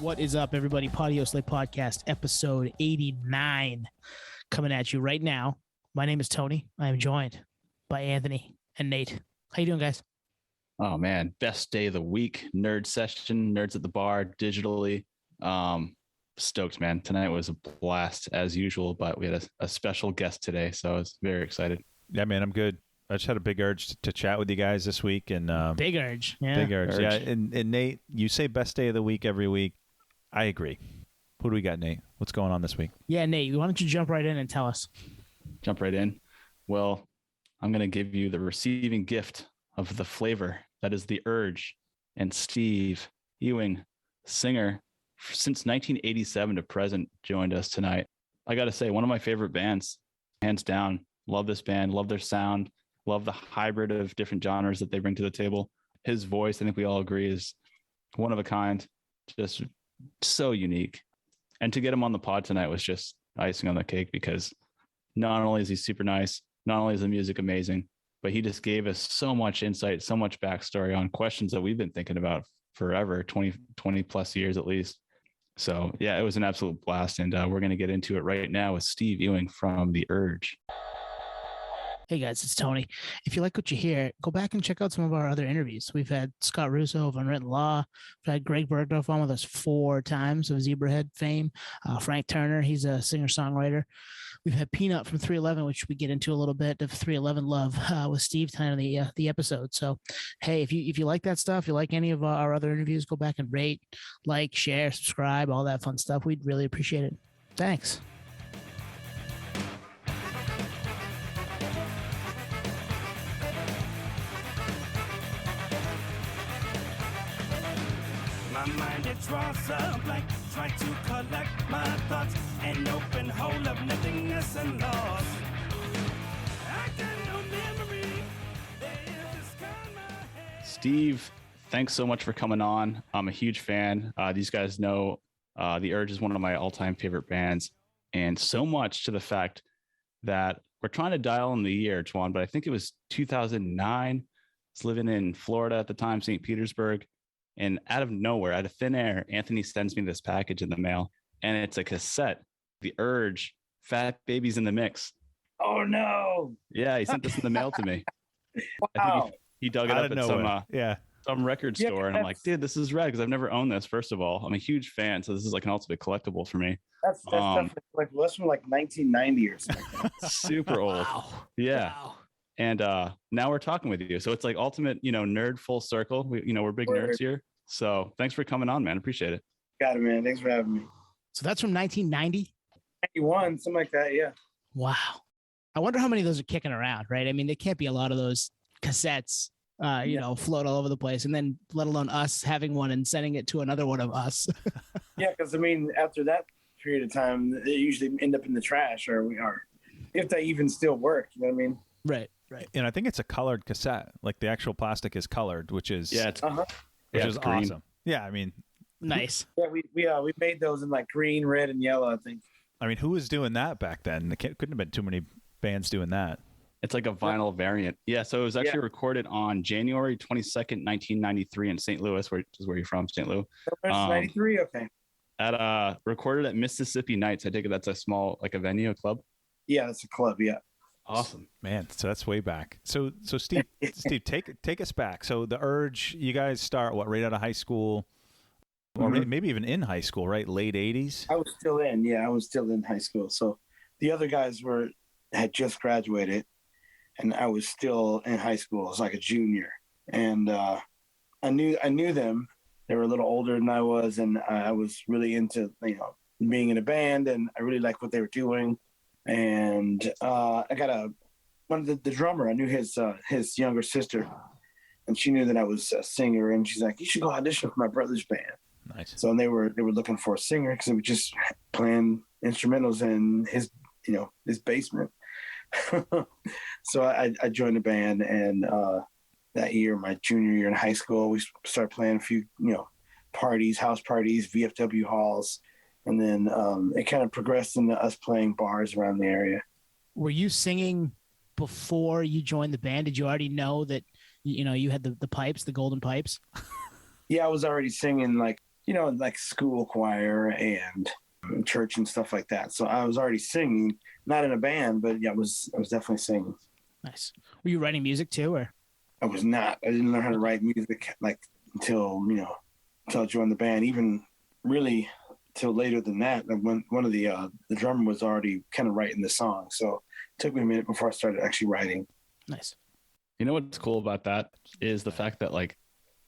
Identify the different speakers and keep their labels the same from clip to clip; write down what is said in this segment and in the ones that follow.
Speaker 1: What is up, everybody? Podioslave Podcast, episode 89, coming at you right now. My name is Tony. I am joined by Anthony and Nate. How you doing, guys?
Speaker 2: Oh, man. Best day of the week. Nerd session, nerds at the bar, digitally. Stoked, man. Tonight was a blast as usual, but we had a special guest today, so I was very excited.
Speaker 3: Yeah, man, I'm good. I just had a big urge to chat with you guys this week. And
Speaker 1: Big urge. Yeah.
Speaker 3: Big urge. Yeah. And Nate, you say best day of the week every week. I agree. Who do we got, Nate? What's going on this week?
Speaker 1: Yeah, Nate, why don't you jump right in and tell us?
Speaker 2: Jump right in. Well, I'm going to give you the receiving gift of the flavor. That is The Urge and Steve Ewing, singer since 1987 to present, joined us tonight. I got to say, one of my favorite bands, hands down. Love this band. Love their sound. Love the hybrid of different genres that they bring to the table. His voice, I think we all agree, is one of a kind. Just so unique. And to get him on the pod tonight was just icing on the cake, because not only is he super nice, not only is the music amazing, but he just gave us so much insight, so much backstory on questions that we've been thinking about forever, 20 plus years at least. So yeah, it was an absolute blast. And we're going to get into it right now with Steve Ewing from The Urge.
Speaker 1: Hey guys, it's Tony. If you like what you hear, go back and check out some of our other interviews. We've had Scott Russo of Unwritten Law. We've had Greg Bergdorf on with us 4 times of Zebrahead fame. Frank Turner, he's a singer-songwriter. We've had Peanut from 311, which we get into a little bit of 311 love with Steve tonight on the episode. So, hey, if you like that stuff, you like any of our other interviews, go back and rate, like, share, subscribe, all that fun stuff. We'd really appreciate it. Thanks.
Speaker 4: My mind it draws a blank, try to collect my thoughts, an open hole of nothingness and loss. I got no memory, there is this kind of my head.
Speaker 2: Steve, thanks so much for coming on. I'm a huge fan. These guys know The Urge is one of my all-time favorite bands, and so much to the fact that we're trying to dial in the year, Twan, but I think it was 2009. I was living in Florida at the time, St. Petersburg. And out of nowhere, out of thin air, Anthony sends me this package in the mail, and it's a cassette, The Urge, Fat Babies in the Mix.
Speaker 5: Oh, no.
Speaker 2: Yeah, he sent this in the mail to me.
Speaker 5: Wow.
Speaker 2: I think he dug it
Speaker 3: Out
Speaker 2: up
Speaker 3: of
Speaker 2: at
Speaker 3: nowhere.
Speaker 2: some record
Speaker 5: Yeah,
Speaker 2: store, and I'm like,
Speaker 5: that's-
Speaker 2: dude, this is rad, because I've never owned this, first of all. I'm a huge fan, so this is like an ultimate collectible for me.
Speaker 5: That's definitely like less from like 1990 or something.
Speaker 2: Super old.
Speaker 1: Wow.
Speaker 2: Yeah.
Speaker 1: Wow.
Speaker 2: And now we're talking with you. So it's like ultimate, nerd full circle. We're big nerds here. So thanks for coming on, man. Appreciate it.
Speaker 5: Got it, man. Thanks for having me.
Speaker 1: So that's from 1990?
Speaker 5: 91, something like that, yeah.
Speaker 1: Wow. I wonder how many of those are kicking around, right? I mean, there can't be a lot of those cassettes, float all over the place, and then let alone us having one and sending it to another one of us.
Speaker 5: Yeah, because I mean, after that period of time, they usually end up in the trash, or we are, if they even still work. You know what I mean?
Speaker 1: Right.
Speaker 3: And I think it's a colored cassette. Like the actual plastic is colored, which is
Speaker 2: Yeah, it's
Speaker 3: which
Speaker 2: yeah,
Speaker 3: is
Speaker 2: it's green.
Speaker 3: awesome. Yeah, I mean,
Speaker 1: Nice.
Speaker 5: Yeah, we made those in like green, red, and yellow, I think.
Speaker 3: who was doing that back then? There couldn't have been too many bands doing that.
Speaker 2: It's like a vinyl variant. Yeah. So it was actually recorded on January 22nd, 1993 in St. Louis, which is where you're from, St. Louis.
Speaker 5: 93, okay.
Speaker 2: Recorded at Mississippi Nights. I take it that's a small, like a venue, a club.
Speaker 5: Yeah, that's a club, yeah.
Speaker 2: Awesome.
Speaker 3: Man, so that's way back. So Steve, take us back. So The Urge, you guys start right out of high school, or maybe even in high school, right? Late 80s.
Speaker 5: I was still in high school. So the other guys had just graduated, and I was still in high school. I was like a junior, and I knew them. They were a little older than I was, and I was really into being in a band, and I really liked what they were doing. And I got one of the drummer. I knew his younger sister, and she knew that I was a singer, and she's like, "You should go audition for my brother's band."
Speaker 3: Nice.
Speaker 5: So they were looking for a singer because they were just playing instrumentals in his basement. So I joined the band, and that year, my junior year in high school, we started playing a few parties, house parties, VFW halls, and then it kind of progressed into us playing bars around the area.
Speaker 1: Were you singing before you joined the band? Did you already know that you had the pipes, the golden pipes?
Speaker 5: Yeah, I was already singing like like school choir and church and stuff like that. So I was already singing, not in a band, but yeah, I was definitely singing.
Speaker 1: Nice. Were you writing music too, or?
Speaker 5: I was not. I didn't learn how to write music like until I joined the band. Even really till later than that. When one of the drummer was already kind of writing the song, so it took me a minute before I started actually writing.
Speaker 1: Nice.
Speaker 2: You know what's cool about that is the fact that like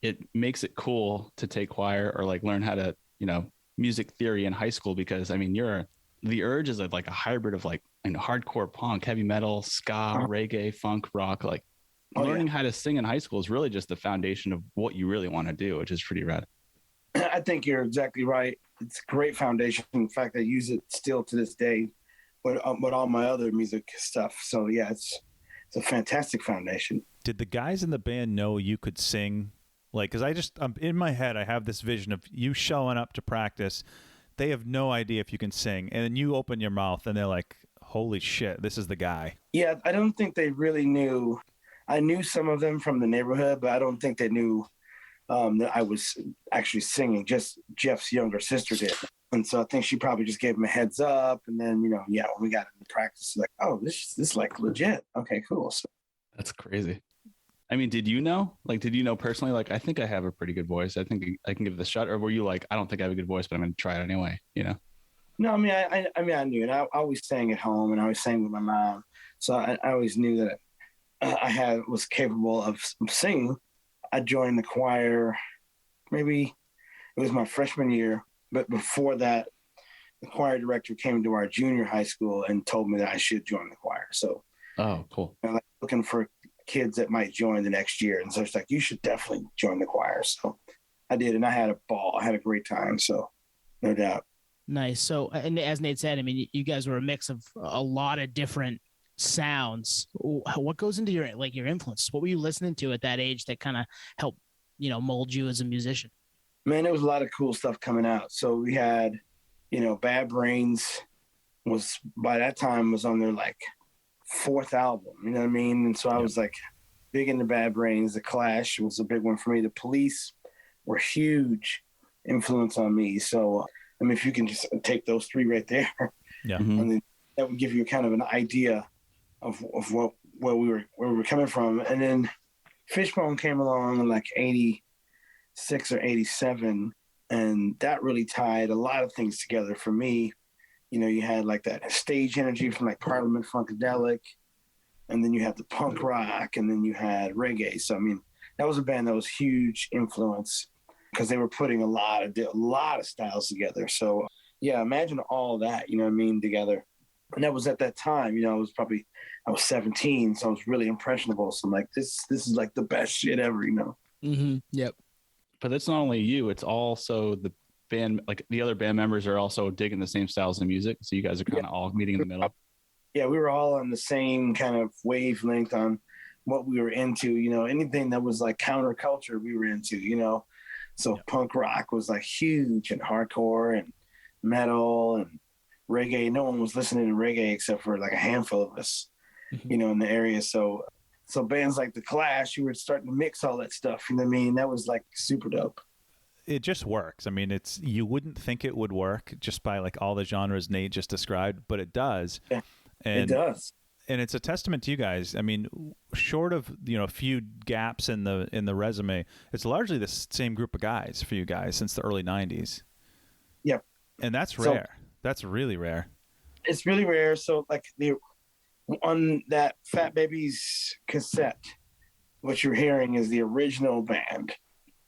Speaker 2: it makes it cool to take choir or like learn how to music theory in high school, because I mean the Urge is like a hybrid of like hardcore punk, heavy metal, ska, reggae, funk, rock. Like learning how to sing in high school is really just the foundation of what you really want to do, which is pretty rad.
Speaker 5: I think you're exactly right. It's a great foundation. In fact, I use it still to this day with all my other music stuff. So yeah, it's a fantastic foundation.
Speaker 3: Did the guys in the band know you could sing? Like, because in my head, I have this vision of you showing up to practice. They have no idea if you can sing. And then you open your mouth and they're like, holy shit, this is the guy.
Speaker 5: Yeah, I don't think they really knew. I knew some of them from the neighborhood, but I don't think they knew that I was actually singing. Just Jeff's younger sister did. And so I think she probably just gave him a heads up. And then, when we got into practice, like, oh, this is like legit. Okay, cool. So
Speaker 2: that's crazy. I mean, did you know personally, like, I think I have a pretty good voice. I think I can give this a shot. Or were you like, I don't think I have a good voice, but I'm going to try it anyway,
Speaker 5: No, I mean, I knew it. I always sang at home and I always sang with my mom. So I always knew that I was capable of singing. I joined the choir, maybe it was my freshman year. But before that, the choir director came to our junior high school and told me that I should join the choir. So,
Speaker 2: oh, cool.
Speaker 5: I'm like looking for kids that might join the next year. And so it's like, you should definitely join the choir. So I did. And I had a ball. I had a great time. So no doubt.
Speaker 1: Nice. So, and as Nate said, I mean, you guys were a mix of a lot of different sounds. What goes into your influence? What were you listening to at that age that kind of helped, mold you as a musician?
Speaker 5: Man, there was a lot of cool stuff coming out. So we had, Bad Brains was by that time was on their like fourth album, you know what I mean? And so I was like big into Bad Brains. The Clash was a big one for me. The Police were huge influence on me. So, I mean, if you can just take those three right there, and then that would give you kind of an idea of where we were coming from. And then Fishbone came along in like 86 or 87. And that really tied a lot of things together for me. You had like that stage energy from like Parliament Funkadelic, and then you had the punk rock, and then you had reggae. So, I mean, that was a band that was huge influence because they were putting a lot of styles together. So, yeah, imagine all that, together. And that was at that time, I was 17, so I was really impressionable. So I'm like, this is like the best shit ever,
Speaker 1: Mm-hmm. Yep.
Speaker 2: But it's not only you, it's also the band, like the other band members are also digging the same styles of music. So you guys are kind of all meeting in the middle.
Speaker 5: Yeah, we were all on the same kind of wavelength on what we were into, anything that was like counterculture we were into, So punk rock was like huge, and hardcore and metal and reggae. No one was listening to reggae except for like a handful of us, in the area. So bands like The Clash, you were starting to mix all that stuff. You know what I mean? That was like super dope.
Speaker 3: It just works. I mean, you wouldn't think it would work just by like all the genres Nate just described, but it does.
Speaker 5: Yeah,
Speaker 3: and
Speaker 5: it does.
Speaker 3: And it's a testament to you guys. I mean, short of, a few gaps in the resume, it's largely the same group of guys for you guys since the early 90s.
Speaker 5: Yep.
Speaker 3: And that's rare. That's really rare.
Speaker 5: It's really rare. So like on that Fat Babies cassette, what you're hearing is the original band.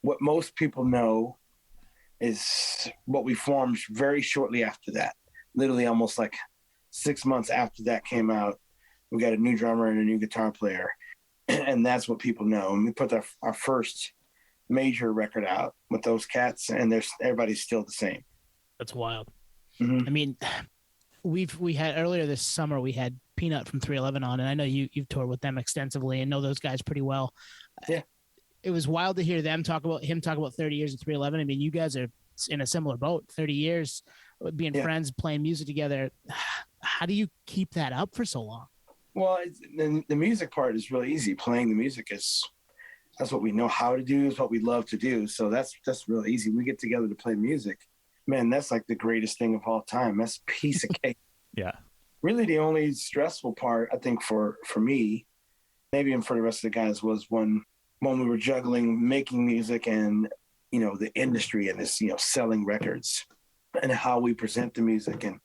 Speaker 5: What most people know is what we formed very shortly after that. Literally almost like 6 months after that came out, we got a new drummer and a new guitar player. And that's what people know. And we put our first major record out with those cats, and everybody's still the same.
Speaker 1: That's wild.
Speaker 5: Mm-hmm.
Speaker 1: I mean, we had earlier this summer, we had Peanut from 311 on, and I know you've toured with them extensively and know those guys pretty well.
Speaker 5: Yeah.
Speaker 1: It was wild to hear him talk about 30 years of 311. I mean, you guys are in a similar boat, 30 years being friends, playing music together. How do you keep that up for so long?
Speaker 5: Well, the music part is really easy. Playing the music is That's what we know how to do. Is what we love to do. So that's really easy. We get together to play music. Man, that's like the greatest thing of all time. That's a piece of cake.
Speaker 3: Yeah.
Speaker 5: Really, the only stressful part, I think, for me, maybe even for the rest of the guys, was when we were juggling making music and, you know, the industry and this, you know, selling records and how we present the music and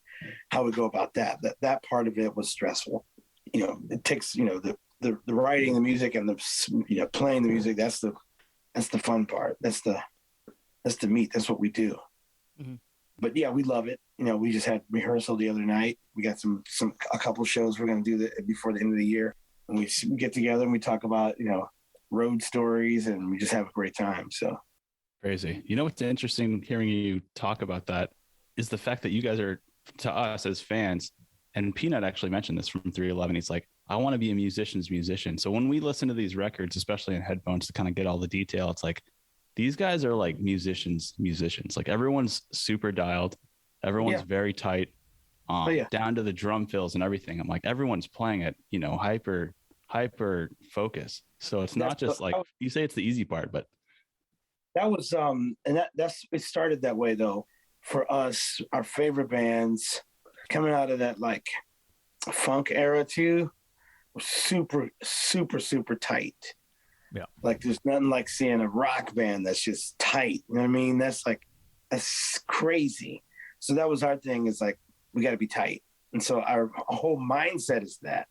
Speaker 5: how we go about that. That part of it was stressful. You know, it takes, you know, the writing the music and the, you know, playing the music. That's the fun part. That's the meat. That's what we do. Mm-hmm. But yeah, we love it. You know, we just had rehearsal the other night. We got a couple shows we're going to do before the end of the year. And we get together and we talk about, you know, road stories, and we just have a great time. So
Speaker 2: crazy. You know, what's interesting hearing you talk about that is the fact that you guys are, to us as fans, and Peanut actually mentioned this from 311. He's like, I want to be a musician's musician. So when we listen to these records, especially in headphones to kind of get all the detail, it's like, these guys are like musicians. Like everyone's super dialed. Everyone's very tight, down to the drum fills and everything. I'm like, everyone's playing it, you know, hyper focus. So it's not just like, you say it's the easy part, but
Speaker 5: that was, and that's, it started that way though. For us, our favorite bands coming out of that like funk era too, were super, super, super tight. Yeah. Like there's nothing like seeing a rock band that's just tight. You know what I mean? That's crazy. So that was our thing, is like, we got to be tight. And so our whole mindset is that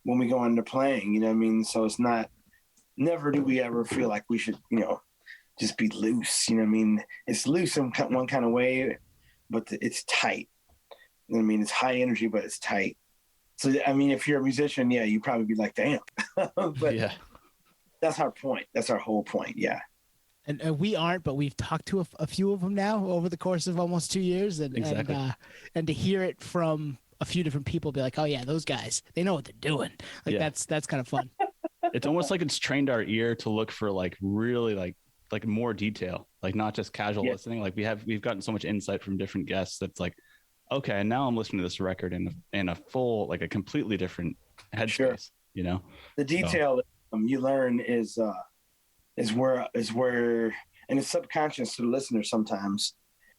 Speaker 5: when we go into playing, you know what I mean? So it's not, never do we ever feel like we should, you know, just be loose. You know what I mean? It's loose in one kind of way, but it's tight. You know what I mean? It's high energy, but it's tight. So, I mean, if you're a musician, yeah, you'd probably be like, damn. But yeah. That's our point. That's our whole point. Yeah.
Speaker 1: And we aren't, but we've talked to a few of them now over the course of almost 2 years. And,
Speaker 2: exactly.
Speaker 1: And to hear it from a few different people, be like, oh yeah, those guys, they know what they're doing. Like that's kind of fun.
Speaker 2: It's almost like it's trained our ear to look for like really like more detail, like not just casual listening. Like we've gotten so much insight from different guests that's like, okay, now I'm listening to this record in a full, like a completely different headspace, you know?
Speaker 5: The detail you learn is where, and it's subconscious to the listener sometimes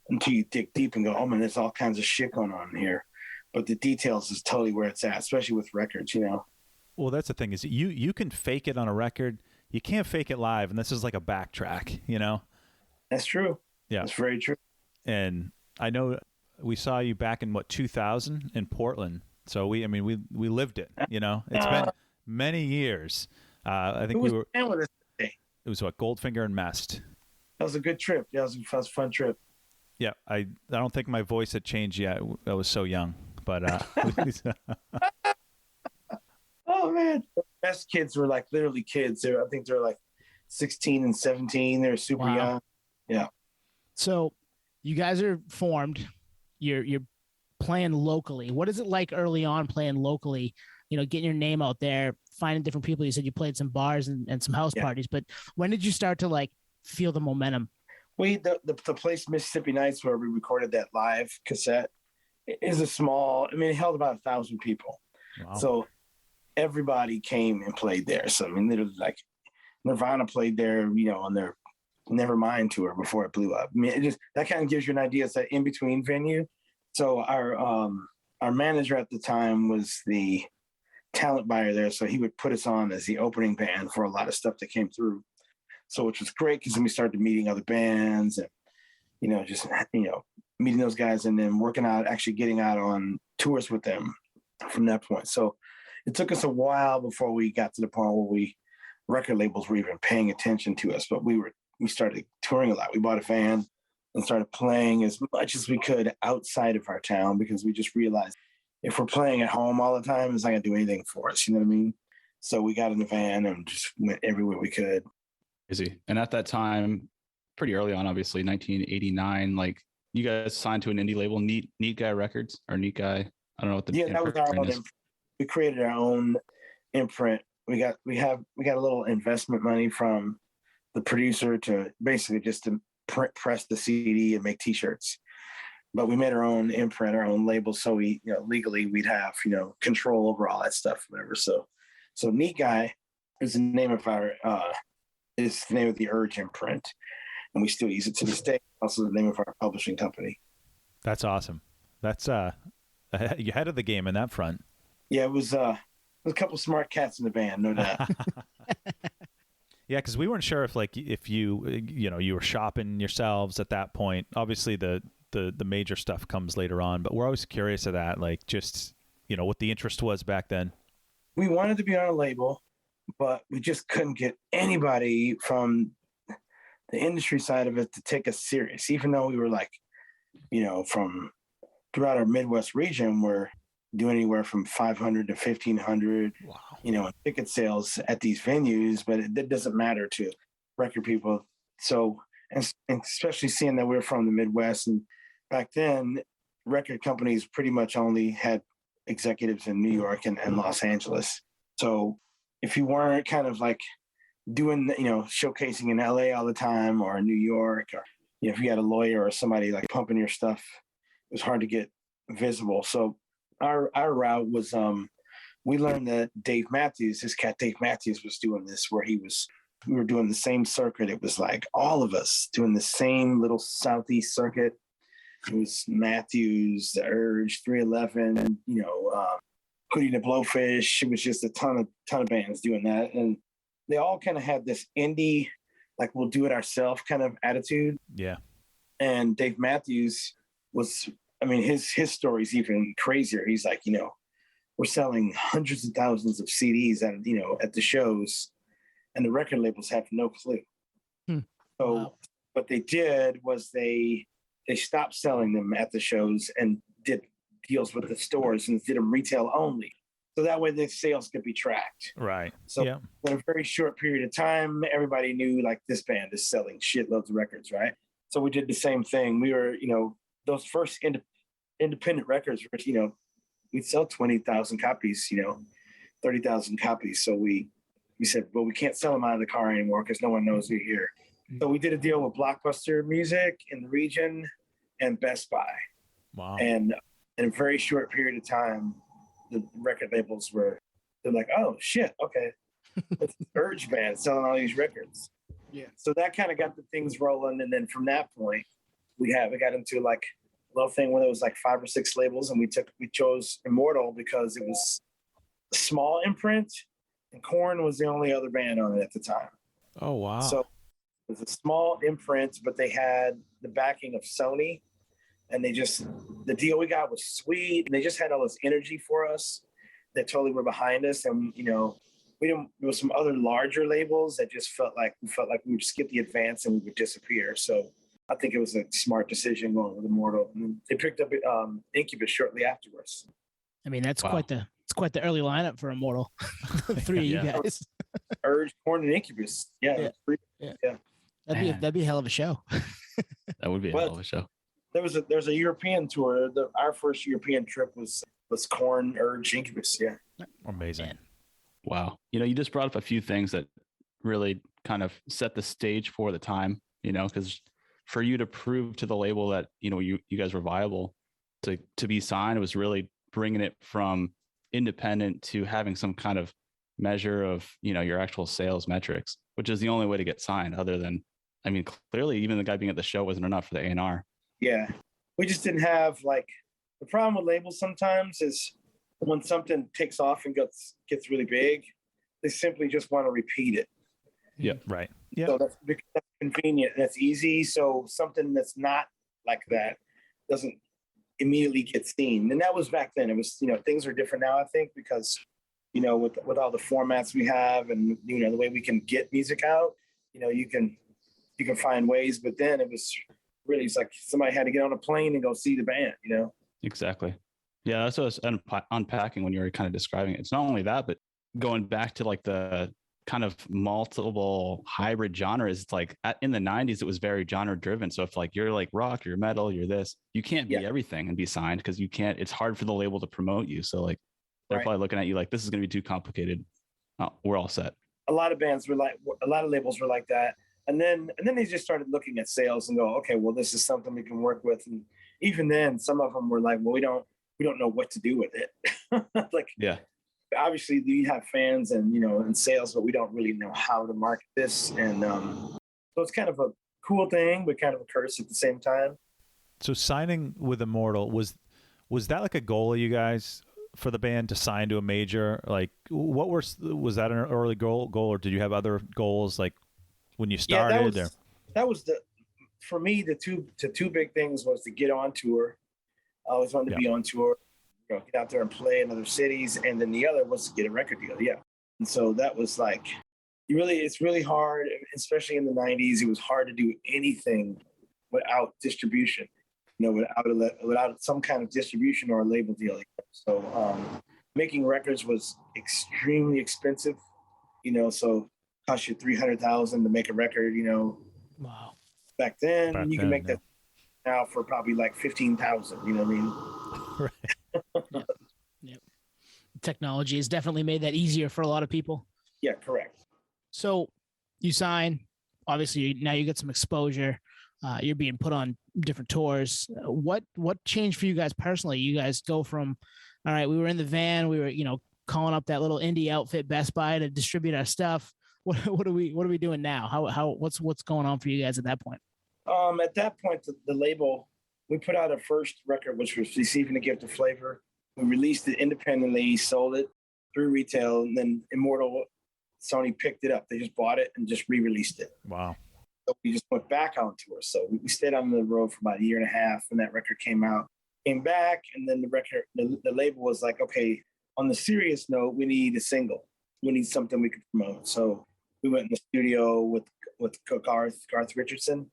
Speaker 5: until you dig deep and go, oh man, there's all kinds of shit going on here. But the details is totally where it's at, especially with records, you know?
Speaker 3: Well, that's the thing, is you can fake it on a record. You can't fake it live. And this is like a backtrack, you know?
Speaker 5: That's true.
Speaker 3: Yeah.
Speaker 5: That's very true.
Speaker 3: And I know we saw you back in 2000 in Portland. So we lived it, you know? It's been many years. I think we were. With us today? It was Goldfinger and Mest.
Speaker 5: That was a good trip. Yeah, it was a fun trip.
Speaker 3: Yeah, I don't think my voice had changed yet. I was so young, but.
Speaker 5: Oh man, the best kids were like literally kids. I think they're like 16 and 17. They're super young. Yeah.
Speaker 1: So, you guys are formed. You're playing locally. What is it like early on playing locally? You know, getting your name out there, finding different people. You said you played some bars and some house parties, but when did you start to like feel the momentum?
Speaker 5: The place Mississippi Nights, where we recorded that live cassette, is it held about 1,000 people. Wow. So everybody came and played there. So I mean, literally, like Nirvana played there, you know, on their Nevermind tour before it blew up. I mean, that kind of gives you an idea. It's that in between venue. So our manager at the time was the talent buyer there, so he would put us on as the opening band for a lot of stuff that came through. So which was great, because then we started meeting other bands and, you know, just, you know, meeting those guys and then actually getting out on tours with them from that point. So it took us a while before we got to the point where record labels were even paying attention to us, but we started touring a lot. We bought a van and started playing as much as we could outside of our town, because we just realized if we're playing at home all the time, it's not going to do anything for us. You know what I mean? So we got in the van and just went everywhere we could.
Speaker 2: Crazy. And at that time, pretty early on, obviously, 1989, like you guys signed to an indie label, Neat Guy Records, or Neat Guy. I don't know what the
Speaker 5: that was our own imprint. We created our own imprint. We got a little investment money from the producer to basically just to press the CD and make T-shirts. But we made our own imprint, our own label, so we, you know, legally we'd have, you know, control over all that stuff, whatever. So Neat Guy is the name of our is the name of the Urge imprint, and we still use it to this day. Also the name of our publishing company.
Speaker 3: That's awesome. That's you ahead of the game in that front.
Speaker 5: Yeah, it was a couple smart cats in the band, no doubt.
Speaker 3: Yeah, because we weren't sure if you were shopping yourselves at that point. Obviously, the major stuff comes later on, but we're always curious of that, like just what the interest was back then.
Speaker 5: We wanted to be on a label, but we just couldn't get anybody from the industry side of it to take us serious, even though we were like, from throughout our Midwest region, we're doing anywhere from 500 to 1,500,
Speaker 1: Wow.
Speaker 5: Ticket sales at these venues, but it doesn't matter to record people. So, and especially seeing that we're from the Midwest, and back then, record companies pretty much only had executives in New York and Los Angeles. So if you weren't kind of like doing, showcasing in LA all the time or in New York, or if you had a lawyer or somebody like pumping your stuff, it was hard to get visible. So our route was, we learned that Dave Matthews was doing this, where we were doing the same circuit. It was like all of us doing the same little Southeast circuit. It was Matthews, The Urge, 311, Hootie the Blowfish. It was just a ton of bands doing that. And they all kind of had this indie, like we'll do it ourselves kind of attitude.
Speaker 3: Yeah.
Speaker 5: And Dave Matthews was, his story's even crazier. He's like, we're selling hundreds of thousands of CDs at the shows, and the record labels have no clue. So
Speaker 1: Wow.
Speaker 5: what they did was they stopped selling them at the shows and did deals with the stores and did them retail only. So that way the sales could be tracked.
Speaker 3: Right.
Speaker 5: So
Speaker 3: yeah.
Speaker 5: in a very short period of time, everybody knew like this band is selling shitloads of records, right? So we did the same thing. We were, those first independent records were, we'd sell 20,000 copies, 30,000 copies. So we said, well, we can't sell them out of the car anymore because no one knows we're here. So we did a deal with Blockbuster Music in the region and Best Buy.
Speaker 3: Wow.
Speaker 5: And in a very short period of time, the record labels they're like, oh shit, okay. It's the Urge band selling all these records.
Speaker 1: Yeah.
Speaker 5: So that kind of got the things rolling. And then from that point, we got into like a little thing where there was like 5 or 6 labels, and we chose Immortal because it was a small imprint, and Korn was the only other band on it at the time.
Speaker 3: Oh, wow.
Speaker 5: So it was a small imprint, but they had the backing of Sony, and the deal we got was sweet, and they just had all this energy for us that totally were behind us. And there was some other larger labels that just felt like we would just get the advance and we would disappear. So I think it was a smart decision going with Immortal. And they picked up Incubus shortly afterwards.
Speaker 1: That's
Speaker 2: Wow.
Speaker 1: quite the early lineup for Immortal. The three of you
Speaker 2: Yeah.
Speaker 1: guys.
Speaker 5: Urge, Korn, and Incubus. Yeah.
Speaker 1: That'd be a hell of a show.
Speaker 2: That would be a hell of a show.
Speaker 5: There's a European tour. Our first European trip was Korn, Urge, Incubus. Yeah.
Speaker 3: Amazing.
Speaker 1: Man.
Speaker 2: Wow. You just brought up a few things that really kind of set the stage for the time, because for you to prove to the label that, you guys were viable to be signed, it was really bringing it from independent to having some kind of measure of, your actual sales metrics, which is the only way to get signed other than, clearly even the guy being at the show wasn't enough for the A&R.
Speaker 5: Yeah. We just didn't have the problem with labels sometimes is when something takes off and gets really big, they simply just want to repeat it.
Speaker 3: Yeah. Right. Yeah.
Speaker 5: So that's convenient. That's easy. So something that's not like that doesn't immediately get seen. And that was back then. It was, things are different now, I think, because, with all the formats we have and, the way we can get music out, you can find ways. But then it was really, it's like somebody had to get on a plane and go see the band,
Speaker 2: Exactly. Yeah, that's what I was unpacking when you were kind of describing it. It's not only that, but going back to like the kind of multiple hybrid genres, it's like in the 90s, it was very genre driven. So if like you're like rock, you're metal, you're this, you can't be everything and be signed because you can't, it's hard for the label to promote you. So like they're probably looking at you like, this is going to be too complicated. Oh, we're all set.
Speaker 5: A lot of labels were like that. And then they just started looking at sales and go, okay, well, this is something we can work with. And even then, some of them were like, well, we don't know what to do with it. obviously we have fans and, and sales, but we don't really know how to market this. And so it's kind of a cool thing, but kind of a curse at the same time.
Speaker 3: So signing with Immortal, was that like a goal of you guys for the band to sign to a major? Like, what was that an early goal, or did you have other goals like when you started?
Speaker 5: Yeah, that was for me, the two big things was to get on tour. I always wanted to be on tour, get out there and play in other cities. And then the other was to get a record deal. Yeah. And so that was like, it's really hard, especially in the 90s. It was hard to do anything without distribution, without some kind of distribution or a label deal. So making records was extremely expensive, so it cost you $300,000 to make a record,
Speaker 1: Wow.
Speaker 5: Back then, you can make that now for probably like $15,000, you know what I mean?
Speaker 1: Right. Yep. Technology has definitely made that easier for a lot of people.
Speaker 5: Yeah, correct.
Speaker 1: So you sign, obviously now you get some exposure. You're being put on different tours. What changed for you guys personally? You guys go from, all right, we were in the van, we were, calling up that little indie outfit, Best Buy, to distribute our stuff. What are we doing now? What's going on for you guys at that point?
Speaker 5: At that point, the label, we put out a first record, which was Receiving the Gift of Flavor. We released it independently, sold it through retail, and then Immortal, Sony picked it up. They just bought it and just re-released it.
Speaker 3: Wow.
Speaker 5: So we just went back on tour. So we stayed on the road for about a year and a half when that record came out. Came back, and then the label was like, okay, on the serious note, we need a single. We need something we could promote. So we went in the studio with Garth Richardson,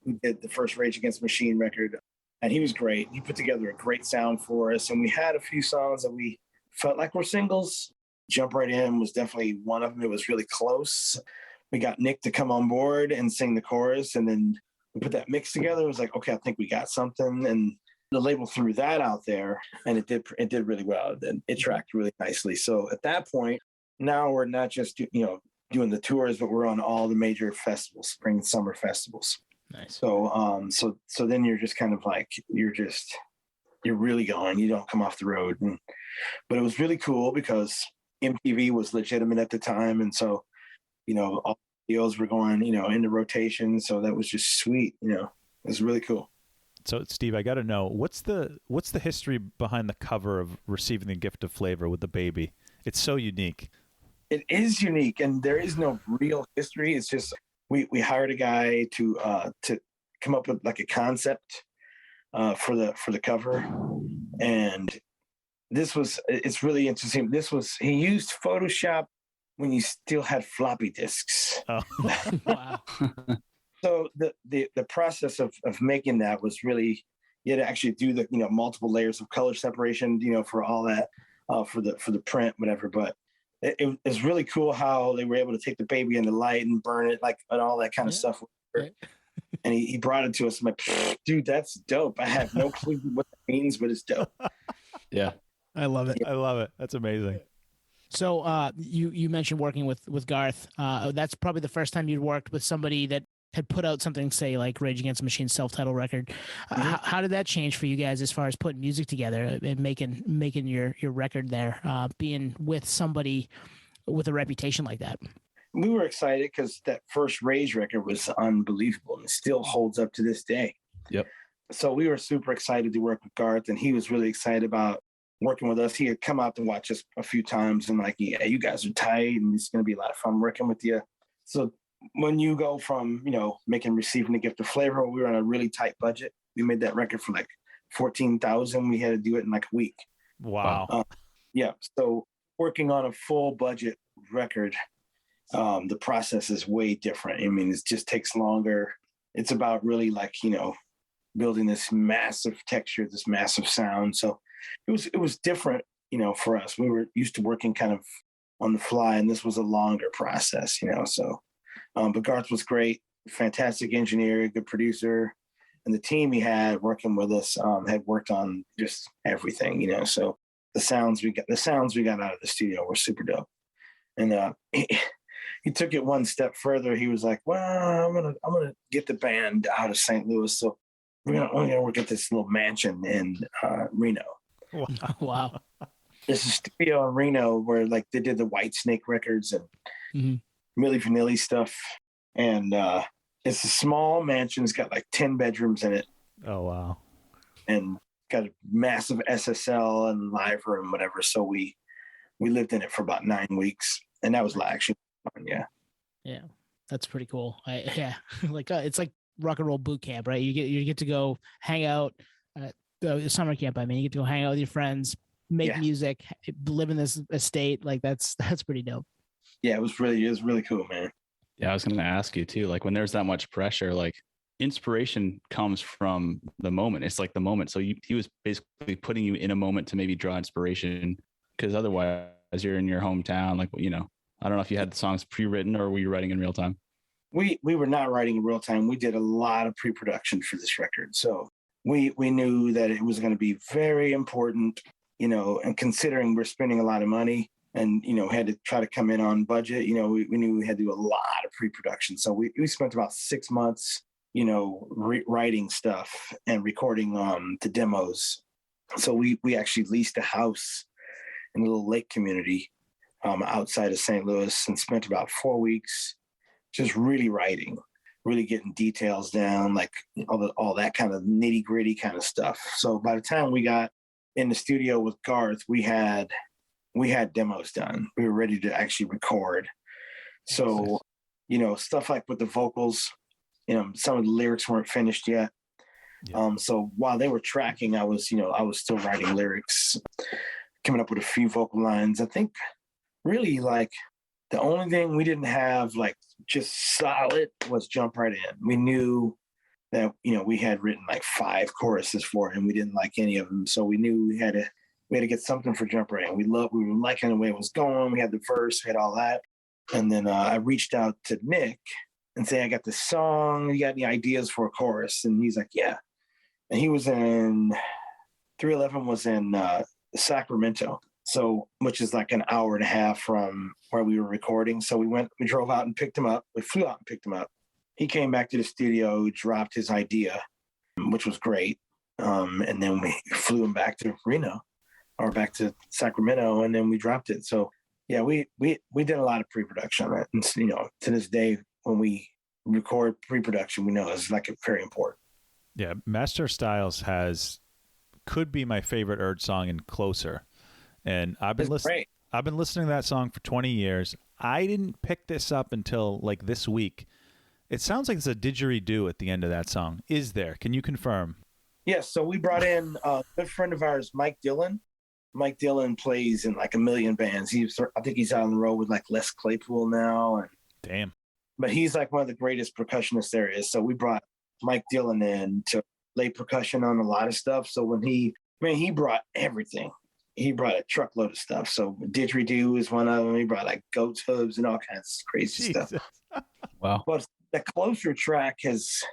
Speaker 5: who did the first Rage Against the Machine record. And he was great. He put together a great sound for us. And we had a few songs that we felt like were singles. Jump Right In was definitely one of them. It was really close. We got Nick to come on board and sing the chorus. And then we put that mix together. It was like, okay, I think we got something. And the label threw that out there, and it did really well. And it tracked really nicely. So at that point, now we're not just, doing the tours, but we're on all the major festivals, spring and summer festivals.
Speaker 1: Nice.
Speaker 5: So so then you're just kind of like, you're really going, you don't come off the road. But it was really cool because MTV was legitimate at the time. And so, all the deals were going, into rotation. So that was just sweet. It was really cool.
Speaker 3: So Steve, I got to know, what's the history behind the cover of Receiving the Gift of Flavor with the baby? It's so unique.
Speaker 5: It is unique, and there is no real history. It's just we hired a guy to come up with like a concept for the cover, and it's really interesting. He used Photoshop when you still had floppy disks.
Speaker 3: Oh.
Speaker 1: Wow.
Speaker 5: So the process of making that was really, you had to actually do the multiple layers of color separation for all that for the print, whatever. But it was really cool how they were able to take the baby in the light and burn it, like, and all that kind of stuff. Right. And he brought it to us. I'm like, dude, that's dope. I have no clue what that means, but it's dope.
Speaker 2: Yeah,
Speaker 1: I love it.
Speaker 3: I love it. That's amazing.
Speaker 1: So you mentioned working with Garth. That's probably the first time you'd worked with somebody that had put out something, say, like Rage Against the Machine's self-titled record. How did that change for you guys as far as putting music together and making your record there, being with somebody with a reputation like that?
Speaker 5: We were excited because that first Rage record was unbelievable and it still holds up to this day.
Speaker 2: Yep.
Speaker 5: So we were super excited to work with Garth, and he was really excited about working with us. He had come out to watch us a few times and like, yeah, you guys are tight and it's going to be a lot of fun working with you. So when you go from, making Receiving the Gift of Flavor, we were on a really tight budget. We made that record for like $14,000. We had to do it in like a week.
Speaker 3: Wow.
Speaker 5: Yeah. So working on a full budget record, the process is way different. I mean, it just takes longer. It's about really like, building this massive texture, this massive sound. So it was different, for us. We were used to working kind of on the fly, and this was a longer process, so. But Garth was great, fantastic engineer, good producer, and the team he had working with us had worked on just everything, So the sounds we got out of the studio were super dope. And he took it one step further. He was like, "Well, I'm gonna get the band out of St. Louis, so we're gonna work at this little mansion in Reno."
Speaker 1: Wow.
Speaker 5: There's a studio in Reno where like they did the White Snake records and Milli Vanilli stuff. And it's a small mansion. It's got like 10 bedrooms in it.
Speaker 3: Oh, wow.
Speaker 5: And got a massive SSL and live room, whatever. So we lived in it for about 9 weeks. And that was actually fun. Yeah.
Speaker 1: Yeah. That's pretty cool. Like it's like rock and roll boot camp, right? You get to go hang out at the summer camp. I mean, you get to go hang out with your friends, make music, live in this estate. Like that's pretty dope. Yeah,
Speaker 5: it was really cool, man.
Speaker 2: Yeah, I was going to ask you too, like when there's that much pressure, like inspiration comes from the moment. It's like the moment. So he was basically putting you in a moment to maybe draw inspiration, because otherwise you're in your hometown. Like, you know, I don't know if you had the songs pre-written or were you writing in real time?
Speaker 5: We were not writing in real time. We did a lot of pre-production for this record. So we knew that it was going to be very important, you know, and considering we're spending a lot of money and, you know, had to try to come in on budget, you know, we knew we had to do a lot of pre-production. So we spent about 6 months, you know, writing stuff and recording the demos. So we actually leased a house in a little lake community outside of St. Louis and spent about 4 weeks just really writing, really getting details down, like all that kind of nitty gritty kind of stuff. So by the time we got in the studio with Garth, we had demos done. We were ready to actually record. So, you know, stuff like with the vocals, you know, some of the lyrics weren't finished yet. Yeah. So while they were tracking, I was still writing lyrics, coming up with a few vocal lines. I think really like the only thing we didn't have like just solid was Jump Right In. We knew that, you know, we had written like 5 choruses for it and we didn't like any of them. So we knew we had to get something for Jump Right In. We were liking the way it was going. We had the verse, we had all that. And then I reached out to Nick and say, I got this song. You got any ideas for a chorus? And he's like, yeah. And he was in 311 was in Sacramento. So, which is like an hour and a half from where we were recording. So we drove out and picked him up. We flew out and picked him up. He came back to the studio, dropped his idea, which was great. And then we flew him back to Reno or back to Sacramento, and then we dropped it. So yeah, we did a lot of pre-production on it. And, you know, to this day, when we record pre-production, we know it's like very important.
Speaker 3: Yeah. Master Styles could be my favorite Urge song in Closer. And I've been listening to that song for 20 years. I didn't pick this up until like this week. It sounds like it's a didgeridoo at the end of that song. Is there? Can you confirm?
Speaker 5: Yes. So we brought in a good friend of ours, Mike Dillon. Mike Dillon plays in like a million bands. I think he's out on the road with like Les Claypool now.
Speaker 3: Damn.
Speaker 5: But he's like one of the greatest percussionists there is. So we brought Mike Dillon in to lay percussion on a lot of stuff. So when he brought everything. He brought a truckload of stuff. So didgeridoo is one of them. He brought like goat's hooves and all kinds of crazy stuff.
Speaker 2: Wow.
Speaker 5: But the Closer track there's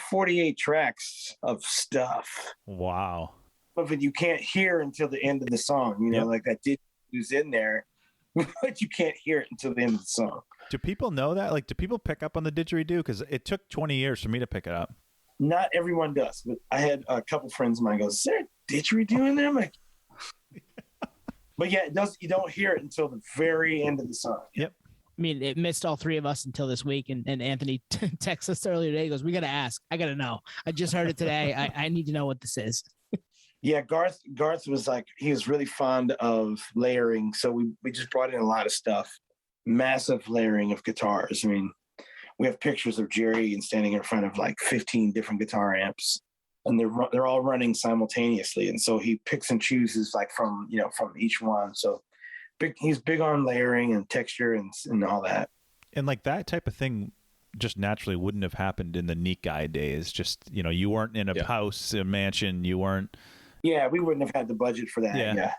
Speaker 5: 48 tracks of stuff.
Speaker 3: Wow.
Speaker 5: But you can't hear until the end of the song. You know, like that didgeridoo's in there, but you can't hear it until the end of the song.
Speaker 3: Do people know that? Like, do people pick up on the didgeridoo? Because it took 20 years for me to pick it up.
Speaker 5: Not everyone does, but I had a couple friends of mine go, is there a didgeridoo in there? I'm like, but yeah, you don't hear it until the very end of the song.
Speaker 3: Yep.
Speaker 1: I mean, it missed all 3 of us until this week. And Anthony texted us earlier today. He goes, we got to ask. I got to know. I just heard it today. I need to know what this is.
Speaker 5: Yeah, Garth was like, he was really fond of layering. So we just brought in a lot of stuff. Massive layering of guitars. I mean, we have pictures of Jerry and standing in front of like 15 different guitar amps. And they're all running simultaneously, and so he picks and chooses like from each one. So he's big on layering and texture and all that.
Speaker 3: And like that type of thing just naturally wouldn't have happened in the Neat Guy days. Just, you know, you weren't in a house, a mansion. You weren't.
Speaker 5: Yeah, we wouldn't have had the budget for that. Yeah.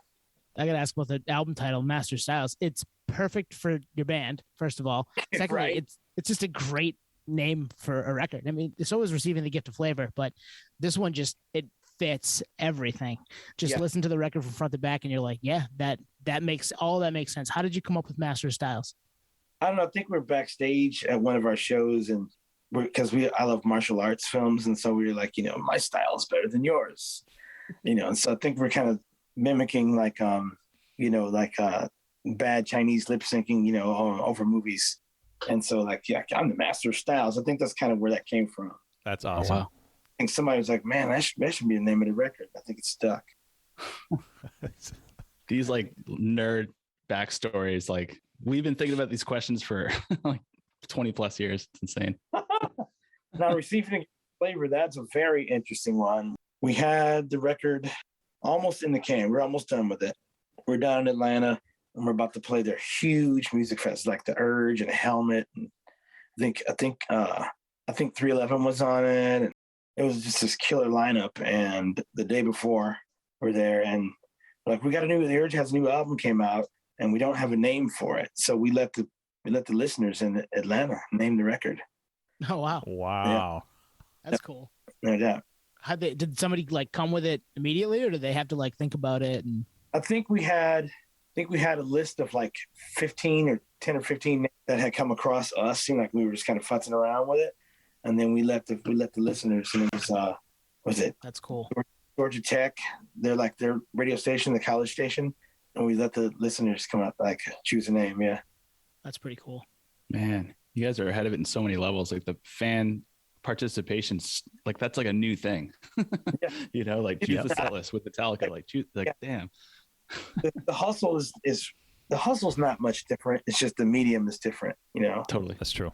Speaker 1: I got to ask about the album title, Master Styles. It's perfect for your band, first of all. Secondly,
Speaker 5: right.
Speaker 1: It's just a great name for a record. I mean, it's always Receiving the Gift of Flavor, but this one it fits everything. Just listen to the record from front to back and you're like, yeah, that makes sense. How did you come up with Master Styles?
Speaker 5: I don't know. I think we're backstage at one of our shows, and because I love martial arts films, and so we were like, you know, my style is better than yours, you know. And so I think we're kind of mimicking like like bad Chinese lip syncing, over movies. And so like, yeah, I'm the master of styles. I think that's kind of where that came from.
Speaker 3: That's
Speaker 2: Oh,
Speaker 3: awesome.
Speaker 2: wow.
Speaker 5: I think somebody was like, man, that should be the name of the record. I think it's stuck.
Speaker 2: These like nerd backstories, like we've been thinking about these questions for like 20 plus years. It's insane.
Speaker 5: Now, receiving flavor, that's a very interesting one. We had the record almost in the can. We're almost done with it. We're down in Atlanta, and we're about to play their huge music fest, like the Urge and Helmet. And I think 311 was on it. And it was just this killer lineup. And the day before, we're there, and like the Urge has a new album came out, and we don't have a name for it. So we let the listeners in Atlanta name the record.
Speaker 1: Oh wow,
Speaker 3: Wow.
Speaker 1: that's cool.
Speaker 5: No doubt.
Speaker 1: Did somebody like come with it immediately, or did they have to like think about it? And
Speaker 5: I think we had a list of like 10 or 15 that had come across us. Seemed like we were just kind of futzing around with it, and then we let the listeners. And it was
Speaker 1: that's cool.
Speaker 5: Georgia Tech. They're like their radio station, the college station, and we let the listeners come up, like choose a name. Yeah,
Speaker 1: That's pretty cool.
Speaker 2: Man, you guys are ahead of it in so many levels. Like the fan participation's like that's like a new thing.
Speaker 5: Yeah.
Speaker 2: Like choose the set list with Metallica. Like choose, like damn.
Speaker 5: The hustle is the hustle's not much different. It's just the medium is different.
Speaker 2: Totally.
Speaker 3: That's true.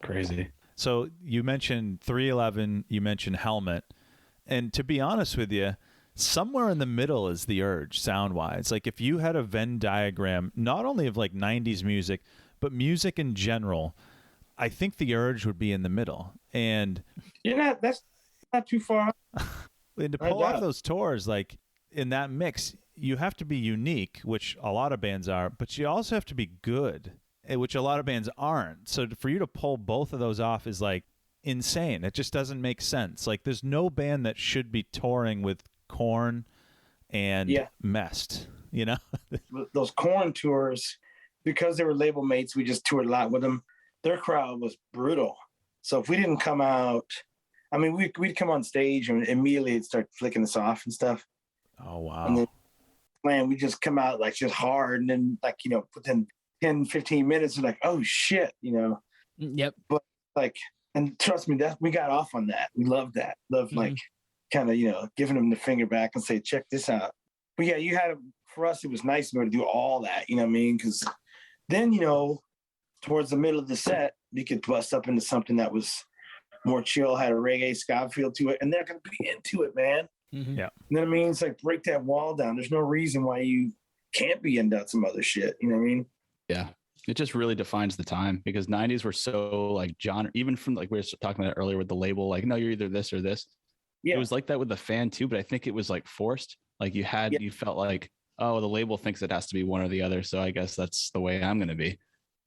Speaker 2: Crazy.
Speaker 3: So you mentioned 311, you mentioned Helmet. And to be honest with you, somewhere in the middle is the Urge sound-wise. Like if you had a Venn diagram, not only of like 90s music, but music in general, I think the Urge would be in the middle. And
Speaker 5: that's not too far.
Speaker 3: And to pull off those tours, like in that mix, you have to be unique, which a lot of bands are, but you also have to be good, which a lot of bands aren't. So for you to pull both of those off is like insane. It just doesn't make sense. Like there's no band that should be touring with Korn and Mest,
Speaker 5: Those Korn tours, because they were label mates, we just toured a lot with them. Their crowd was brutal. So if we didn't come out, I mean, we'd come on stage and immediately it'd start flicking us off and stuff.
Speaker 3: Oh, wow.
Speaker 5: And then, man, we just come out like just hard. And then like, within 10, 15 minutes, we're like, oh shit,
Speaker 1: Yep.
Speaker 5: But like, and trust me, that we got off on that. We loved that. Like kind of, giving them the finger back and say, check this out. But yeah, for us, it was nice to be able to do all that, you know what I mean? Because then, towards the middle of the set, you could bust up into something that was more chill, had a reggae ska feel to it, and they're going to be into it, man.
Speaker 1: Mm-hmm.
Speaker 3: Yeah.
Speaker 5: You know what I mean? It's like break that wall down. There's no reason why you can't be into some other shit. You know what I mean?
Speaker 2: Yeah. It just really defines the time because 90s were so like genre, even from like we were talking about it earlier with the label, like, no, you're either this or this. Yeah. It was like that with the fan too, but I think it was like forced. Like you felt like, oh, the label thinks it has to be one or the other. So I guess that's the way I'm going to be.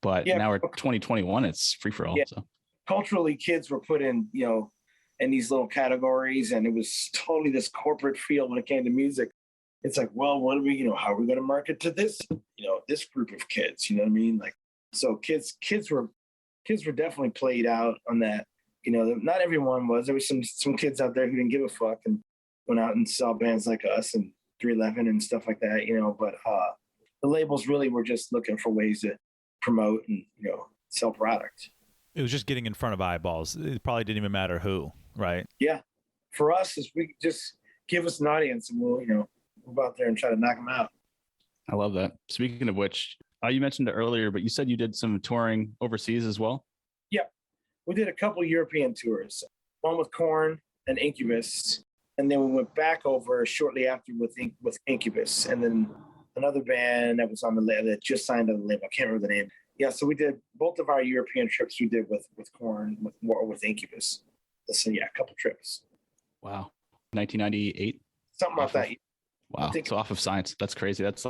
Speaker 2: But now we're 2021, it's free for all. Yeah. So
Speaker 5: culturally, kids were put in, in these little categories, and it was totally this corporate feel when it came to music. It's like, well, what are we, how are we going to market to this, this group of kids? You know what I mean? Like, so kids were definitely played out on that. Not everyone was. There was some kids out there who didn't give a fuck and went out and saw bands like us and 311 and stuff like that. But the labels really were just looking for ways to promote and sell product.
Speaker 3: It was just getting in front of eyeballs. It probably didn't even matter who, right?
Speaker 5: Yeah, for us, is we just give us an audience and we'll go out there and try to knock them out.
Speaker 2: I love that. Speaking of which, you mentioned it earlier, but you said you did some touring overseas as well.
Speaker 5: Yeah, we did a couple European tours. One with Korn and Incubus, and then we went back over shortly after with Incubus, and then another band that was on the label that just signed on the label. I can't remember the name. Yeah, so we did both of our European trips. We did with Korn, with Incubus. So yeah, a couple trips.
Speaker 2: Wow, 1998.
Speaker 5: Something like that.
Speaker 2: Wow, so off of Science. That's crazy. That's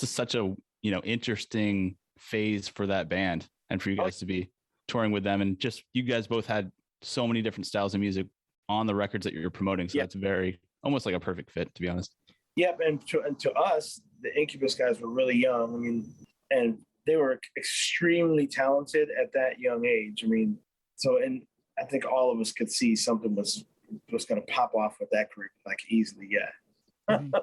Speaker 2: such a interesting phase for that band and for you guys to be touring with them, and just you guys both had so many different styles of music on the records that you're promoting. So that's very almost like a perfect fit, to be honest.
Speaker 5: Yep, and to us, the Incubus guys were really young. I mean, and they were extremely talented at that young age. I mean, and I think all of us could see something was going to pop off with that group like easily. Yeah.
Speaker 1: Mm-hmm.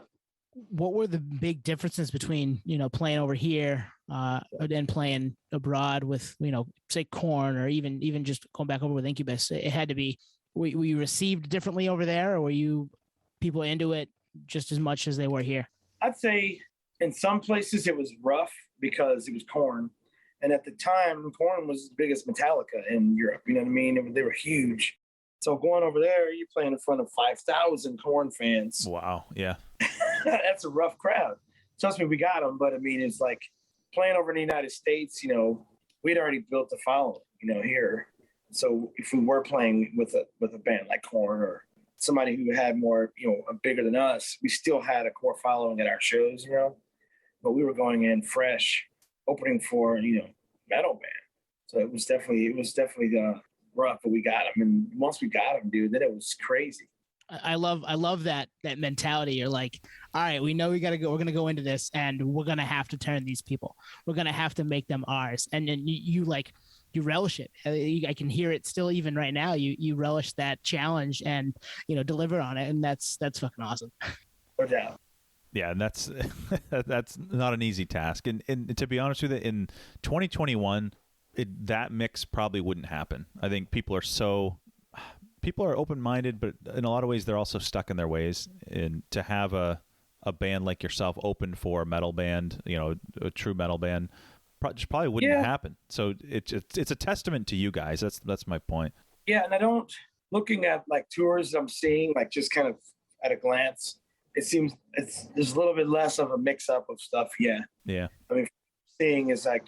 Speaker 1: what were the big differences between, playing over here and playing abroad with, say Korn, or even just going back over with Incubus? It had to be, were you received differently over there, or were you people into it just as much as they were here?
Speaker 5: I'd say in some places it was rough because it was Korn. And at the time, Korn was as big as Metallica in Europe. You know what I mean? They were huge. So going over there, you're playing in front of 5,000 Korn fans.
Speaker 3: Wow. Yeah.
Speaker 5: That's a rough crowd. Trust me, we got them. But I mean, it's like playing over in the United States, we'd already built the following, here. So if we were playing with a band like Korn or somebody who had more, bigger than us, we still had a core following at our shows, but we were going in fresh, opening for, metal band. So it was definitely rough, but we got them. And once we got them, dude, then it was crazy.
Speaker 1: I love that mentality. You're like, all right, we know we're going to go into this and we're going to have to turn these people. We're going to have to make them ours. And then you relish it. I can hear it still, even right now. You relish that challenge and, deliver on it. And that's fucking awesome.
Speaker 5: No doubt.
Speaker 3: Yeah, and that's not an easy task. And to be honest with you, in 2021, that mix probably wouldn't happen. I think people are open-minded, but in a lot of ways they're also stuck in their ways. And to have a band like yourself open for a metal band, a true metal band, just probably wouldn't happen. So it's a testament to you guys. That's my point.
Speaker 5: Yeah, and looking at like tours I'm seeing, like just kind of at a glance, it seems there's a little bit less of a mix-up of stuff. Yeah.
Speaker 3: Yeah.
Speaker 5: I mean, seeing is like,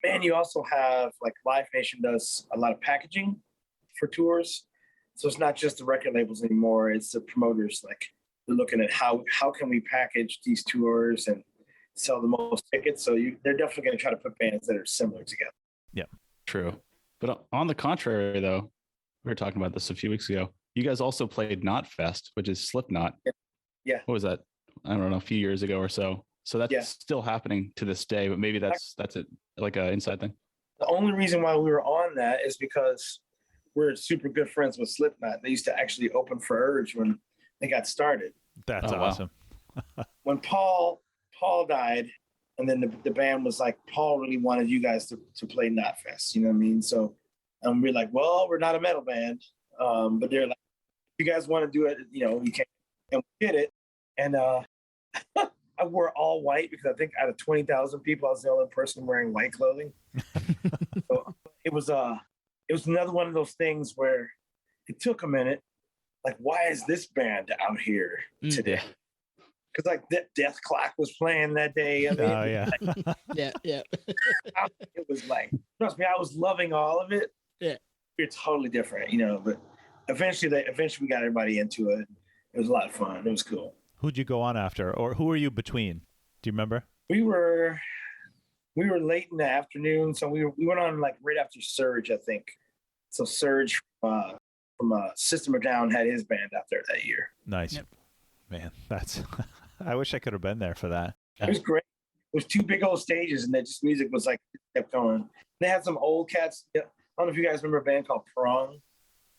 Speaker 5: man, you also have like Live Nation does a lot of packaging for tours. So it's not just the record labels anymore. It's the promoters. Like they're looking at how can we package these tours and sell the most tickets. So they're definitely going to try to put bands that are similar together.
Speaker 3: Yeah,
Speaker 2: true. But on the contrary, though, we were talking about this a few weeks ago. You guys also played Knotfest, which is Slipknot.
Speaker 5: Yeah.
Speaker 2: What was that? I don't know, a few years ago or so. So that's still happening to this day, but maybe that's it, like an inside thing.
Speaker 5: The only reason why we were on that is because we're super good friends with Slipknot. They used to actually open for Urge when they got started.
Speaker 3: That's awesome.
Speaker 2: Wow.
Speaker 5: When Paul died, and then the band was like, Paul really wanted you guys to play Knotfest. You know what I mean? So we're like, well, we're not a metal band. But they're like, if you guys want to do it, you can. And we did it. And I wore all white because I think out of 20,000 people, I was the only person wearing white clothing. So it was another one of those things where it took a minute. Like, why is this band out here today? Because like Death Clock was playing that day. I mean,
Speaker 3: oh yeah,
Speaker 1: yeah.
Speaker 5: It was like, trust me, I was loving all of it.
Speaker 1: Yeah,
Speaker 5: it's totally different, But eventually we got everybody into it. It was a lot of fun. It was cool.
Speaker 3: Who'd you go on after, or who were you between? Do you remember?
Speaker 5: We were late in the afternoon, so we went on like right after Surge, I think. So Surge from System of a Down had his band out there that year.
Speaker 3: Nice, man. That's. I wish I could have been there for that.
Speaker 5: It was great. It was two big old stages, and that just music was like kept going. They had some old cats. I don't know if you guys remember a band called Prong.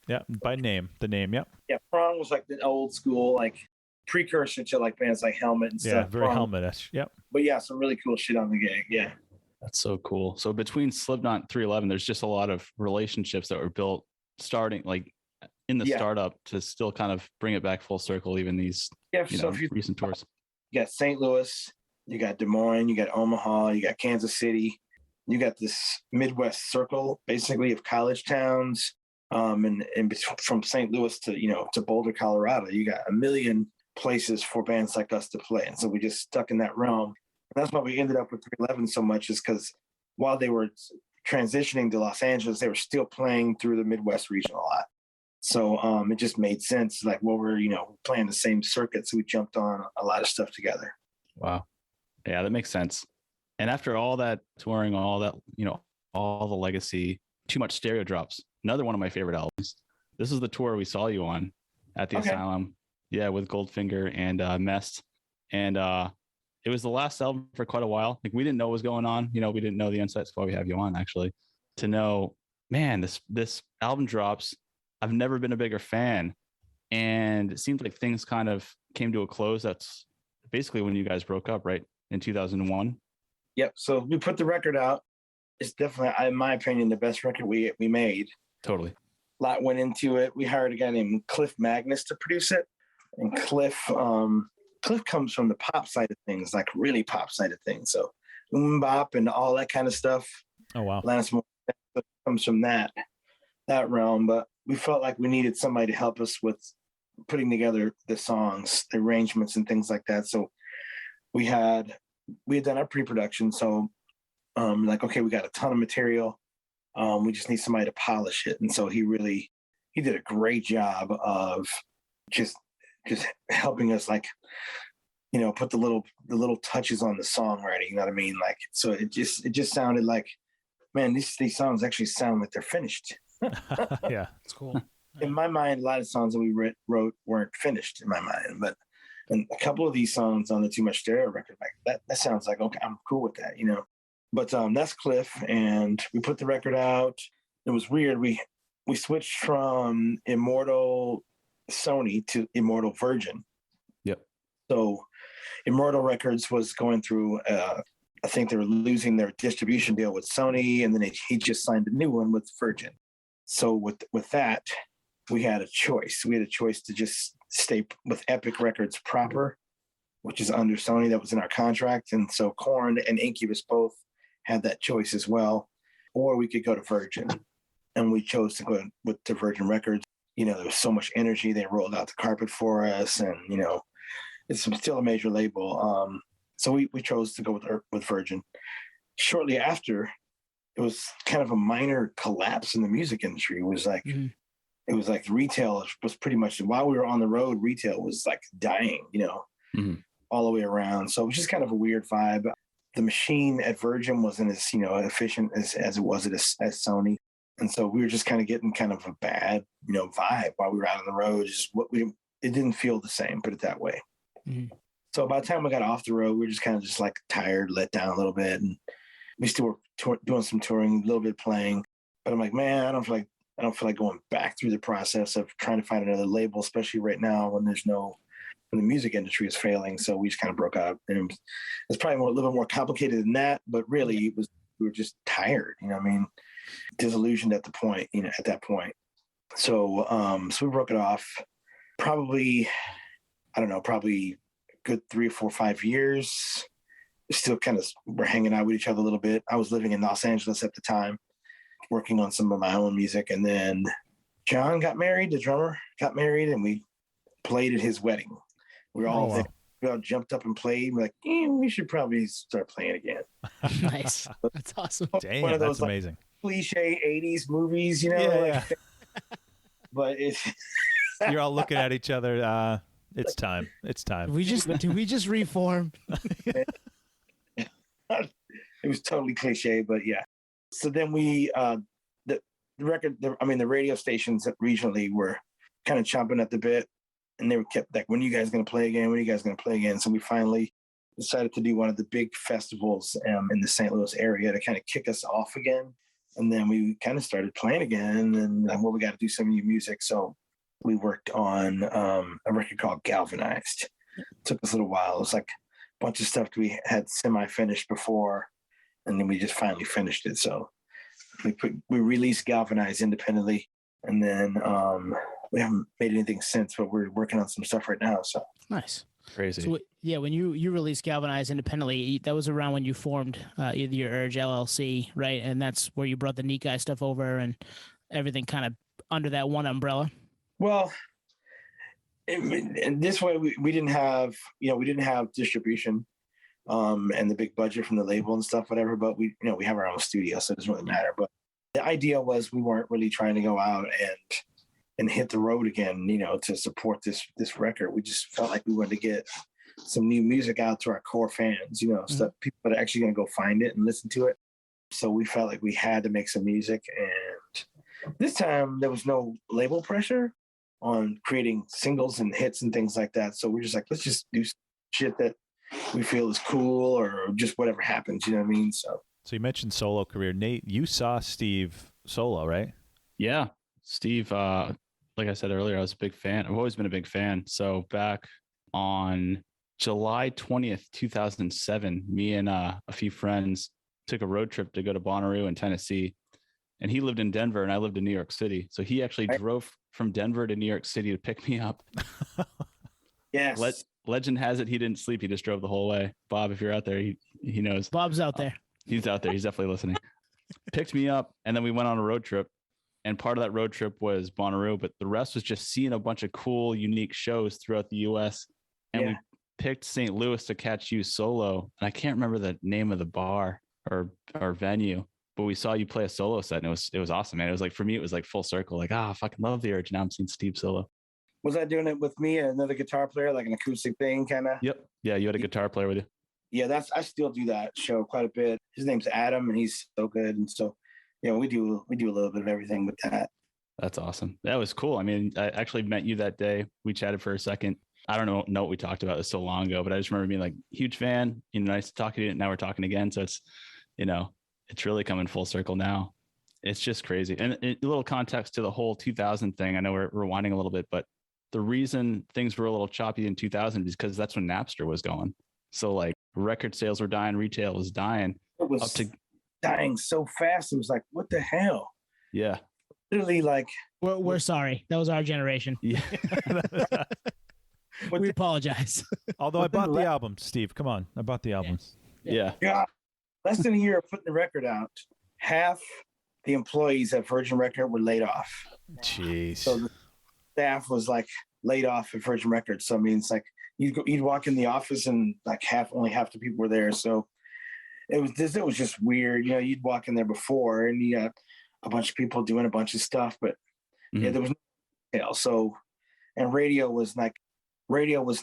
Speaker 3: Yeah, by name, the name. Yep.
Speaker 5: Yeah, Prong was like the old school, like precursor to like bands like Helmet and stuff.
Speaker 3: Yeah, very
Speaker 5: Prong.
Speaker 3: Helmet-ish. Yep.
Speaker 5: But yeah, some really cool shit on the gig. Yeah.
Speaker 2: That's so cool. So between Slipknot and 311, there's just a lot of relationships that were built starting like in the startup to still kind of bring it back full circle, even these recent tours.
Speaker 5: You got St. Louis, you got Des Moines, you got Omaha, you got Kansas City. You got this Midwest circle basically of college towns. And from St. Louis to Boulder, Colorado, you got a million places for bands like us to play. And so we just stuck in that realm. And that's why we ended up with 311 so much, is because while they were transitioning to Los Angeles, they were still playing through the Midwest region a lot. So it just made sense. Like, well, we're, playing the same circuit. So we jumped on a lot of stuff together.
Speaker 2: Wow. Yeah, that makes sense. And after all that touring, all that, all the legacy, Too Much Stereo drops. Another one of my favorite albums. This is the tour we saw you on at the Asylum. Yeah, with Goldfinger and Mest. And it was the last album for quite a while. Like, we didn't know what was going on. We didn't know the insights. Why we have you on, actually, to know, man, this album drops. I've never been a bigger fan. And it seems like things kind of came to a close. That's basically when you guys broke up, right? In 2001.
Speaker 5: Yep. So we put the record out. It's definitely, in my opinion, the best record we made.
Speaker 2: Totally.
Speaker 5: A lot went into it. We hired a guy named Cliff Magnus to produce it. And Cliff comes from the pop side of things, like really pop side of things. So bop and all that kind of stuff.
Speaker 3: Oh, wow.
Speaker 5: Last More comes from that realm. But we felt like we needed somebody to help us with putting together the songs, the arrangements and things like that. So we had done our pre-production. So like, okay, we got a ton of material. We just need somebody to polish it. And so he did a great job of just helping us, like, you know, put the little touches on the songwriting, you know what I mean? Like, so it just sounded like, man, these songs actually sound like they're finished.
Speaker 3: Yeah.
Speaker 1: It's cool.
Speaker 5: In my mind, a lot of songs that we wrote weren't finished in my mind, but and a couple of these songs on the Too Much Stereo record, like that sounds like, okay, I'm cool with that, you know? But that's Cliff, and we put the record out. It was weird. We switched from Immortal Sony to Immortal Virgin.
Speaker 2: Yep.
Speaker 5: So Immortal Records was going through, I think they were losing their distribution deal with Sony, and then he just signed a new one with Virgin. So with that, we had a choice. We had a choice to just stay with Epic Records proper, which is under Sony. That was in our contract. And so Korn and Incubus both had that choice as well. Or we could go to Virgin. And we chose to go to Virgin Records. You know, there was so much energy. They rolled out the carpet for us. And, you know, it's still a major label. So we chose to go with Virgin. Shortly after, it was kind of a minor collapse in the music industry. It was like, It was like retail was pretty much, while we were on the road, retail was like dying, you know, all the way around. So it was just kind of a weird vibe. The machine at Virgin wasn't as, you know, efficient as it was at Sony. And so we were just kind of getting kind of a bad, you know, vibe while we were out on the road. It didn't feel the same, put it that way. So by the time we got off the road, we were just kind of just like tired, let down a little bit. And we still were doing some touring, a little bit playing. But I'm like, man, I don't feel like going back through the process of trying to find another label, especially right now when the music industry is failing. So we just kind of broke up. And it's probably a little bit more complicated than that, but really we were just tired, you know what I mean? Disillusioned at that point. So we broke it off probably good 3 or 4 or 5 years. Still kind of, we're hanging out with each other a little bit. I was living in Los Angeles at the time, working on some of my own music. And then John got married, the drummer got married, and we played at his wedding. We all jumped up and played. We're like, we should probably start playing again.
Speaker 1: Nice. That's awesome.
Speaker 3: Damn,
Speaker 5: one of those,
Speaker 3: that's amazing.
Speaker 5: Cliche 80s movies, you know?
Speaker 3: Yeah.
Speaker 5: But it's...
Speaker 3: You're all looking at each other. It's time. It's time.
Speaker 1: Did we just reform?
Speaker 5: It was totally cliche, but yeah. So then we, the radio stations regionally were kind of chomping at the bit, and they were kept like, when are you guys going to play again? When are you guys going to play again? So we finally decided to do one of the big festivals in the St. Louis area to kind of kick us off again. And then we kind of started playing again, and we got to do some new music. So we worked on a record called Galvanized. It took us a little while. It was like a bunch of stuff we had semi-finished before, and then we just finally finished it. So we released Galvanized independently, and then we haven't made anything since, but we're working on some stuff right now. So
Speaker 1: Nice.
Speaker 2: Crazy.
Speaker 1: So yeah, when you released Galvanized independently, that was around when you formed your Urge LLC, right? And that's where you brought the Neat Guy stuff over and everything kind of under that one umbrella.
Speaker 5: Well, and this way we didn't have distribution and the big budget from the label and stuff, whatever. But we have our own studio, so it doesn't really matter. But the idea was we weren't really trying to go out and hit the road again, to support this record. We just felt like we wanted to get some new music out to our core fans, stuff people that are actually going to go find it and listen to it. So we felt like we had to make some music, and this time there was no label pressure on creating singles and hits and things like that. So we're just like, let's just do shit that we feel is cool, or just whatever happens, you know what I mean? So
Speaker 3: you mentioned solo career. Nate, you saw Steve solo, right?
Speaker 2: Yeah. Steve, like I said earlier, I was a big fan. I've always been a big fan. So back on July 20th, 2007, me and a few friends took a road trip to go to Bonnaroo in Tennessee. And he lived in Denver and I lived in New York City. So he actually drove from Denver to New York City to pick me up.
Speaker 5: Yes.
Speaker 2: Legend has it he didn't sleep. He just drove the whole way. Bob, if you're out there, he knows.
Speaker 1: Bob's out there.
Speaker 2: He's out there. He's definitely listening. Picked me up, and then we went on a road trip. And part of that road trip was Bonnaroo, but the rest was just seeing a bunch of cool, unique shows throughout the U.S. And we picked St. Louis to catch you solo. And I can't remember the name of the bar or venue, but we saw you play a solo set, and it was awesome, man. It was like, for me, it was like full circle. Like, I fucking love the Urge. Now I'm seeing Steve solo.
Speaker 5: Was I doing it with me and another guitar player, like an acoustic thing, kind of?
Speaker 2: Yep. Yeah, you had a guitar player with you.
Speaker 5: Yeah, I still do that show quite a bit. His name's Adam, and he's so good. And so, we do a little bit of everything with that.
Speaker 2: That's awesome. That was cool. I mean, I actually met you that day. We chatted for a second. I don't know what we talked about. It was so long ago, but I just remember being like, huge fan. Nice to talk to you. Now we're talking again. So it's, it's really coming full circle now. It's just crazy. And a little context to the whole 2000 thing. I know we're rewinding a little bit, but the reason things were a little choppy in 2000 is because that's when Napster was going. So like record sales were dying, retail was dying.
Speaker 5: It was dying so fast. It was like, what the hell?
Speaker 2: Yeah.
Speaker 5: Literally, like,
Speaker 1: we're sorry. That was our generation.
Speaker 2: Yeah.
Speaker 1: We apologize.
Speaker 3: Although I bought the album, Steve. Come on. I bought the albums.
Speaker 2: Yeah.
Speaker 5: God, less than a year of putting the record out, half the employees at Virgin Record were laid off.
Speaker 3: Jeez.
Speaker 5: So the staff was like laid off at Virgin Records. So I mean, it's like you'd walk in the office and like only half the people were there. So it was just weird. You'd walk in there before and you got a bunch of people doing a bunch of stuff, but there was no detail. So, and radio was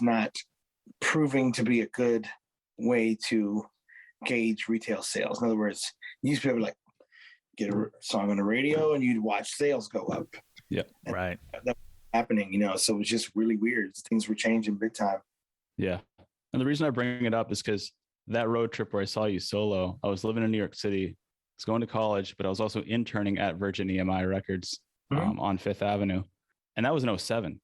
Speaker 5: not proving to be a good way to gauge retail sales. In other words, you used to be able to like get a song on the radio and you'd watch sales go up.
Speaker 2: Yeah.
Speaker 5: And
Speaker 3: right.
Speaker 5: that was happening, so it was just really weird. Things were changing big time.
Speaker 2: Yeah. And the reason I bring it up is because that road trip where I saw you solo, I was living in New York City. I was going to college, but I was also interning at Virgin EMI Records on Fifth Avenue. And that was in 07.